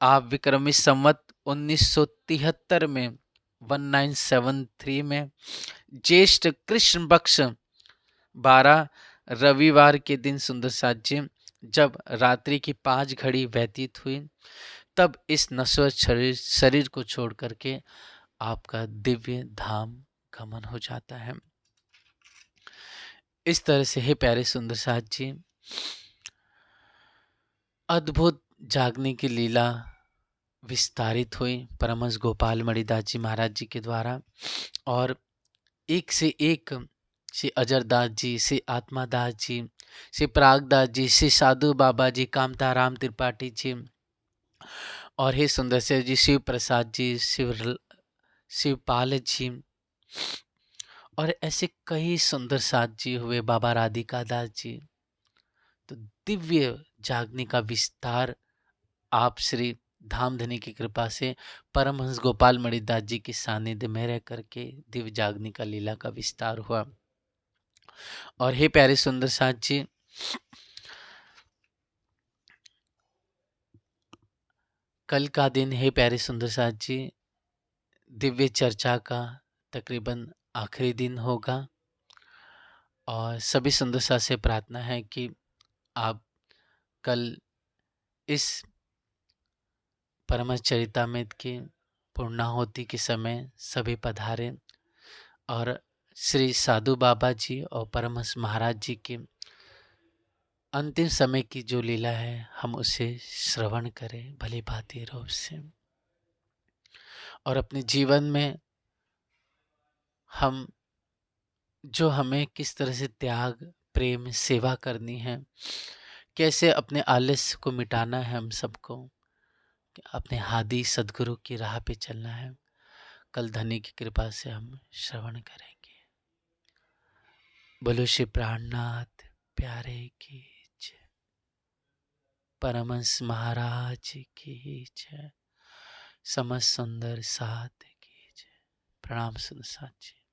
आप विक्रमी संवत 1973 में 1973 में ज्येष्ठ कृष्ण पक्ष 12 रविवार के दिन सुंदर साथ जी जब रात्रि की 5 घड़ी व्यतीत हुई तब इस नश्वर शरीर को छोड़ करके आपका दिव्य धाम गमन हो जाता है। इस तरह से हे प्यारे सुंदर साथ जी अद्भुत जागने की लीला विस्तारित हुई परमहंस गोपाल मणिदास जी महाराज जी के द्वारा। और एक से एक श्री अजरदास जी, श्री आत्मादास जी, श्री प्रागदास जी, श्री साधु बाबा जी, कामताराम त्रिपाठी जी और हे सुंदर से जी शिव प्रसाद जी, शिवपाल जी और ऐसे कई सुंदर साथ जी हुए, बाबा राधिका दास जी। तो दिव्य जागने का विस्तार आप श्री धामधनी की कृपा से परमहंस गोपाल मणिदास जी के सानिध्य में रह करके दिव्य जागने का लीला का विस्तार हुआ। और हे प्यारे सुंदर साथ जी कल का दिन हे प्यारे सुंदर साथ जी दिव्य चर्चा का तकरीबन आखिरी दिन होगा और सभी सुंदर साथ से प्रार्थना है कि आप कल इस परमहंस चरितामृत की पूर्णाहुति के समय सभी पधारें और श्री साधु बाबा जी और परमहंस महाराज जी के अंतिम समय की जो लीला है हम उसे श्रवण करें भली भांति रूप से और अपने जीवन में हम जो हमें किस तरह से त्याग, प्रेम, सेवा करनी है, कैसे अपने आलस्य को मिटाना है, हम सबको अपने हादी सदगुरु की राह पे चलना है। कल धनी की कृपा से हम श्रवण करेंगे। बोलो श्री प्राणनाथ प्यारे की जय। परमहंस महाराज की जय। समस्त सुंदर साथ की जय। प्रणाम सुंदर साथ जी।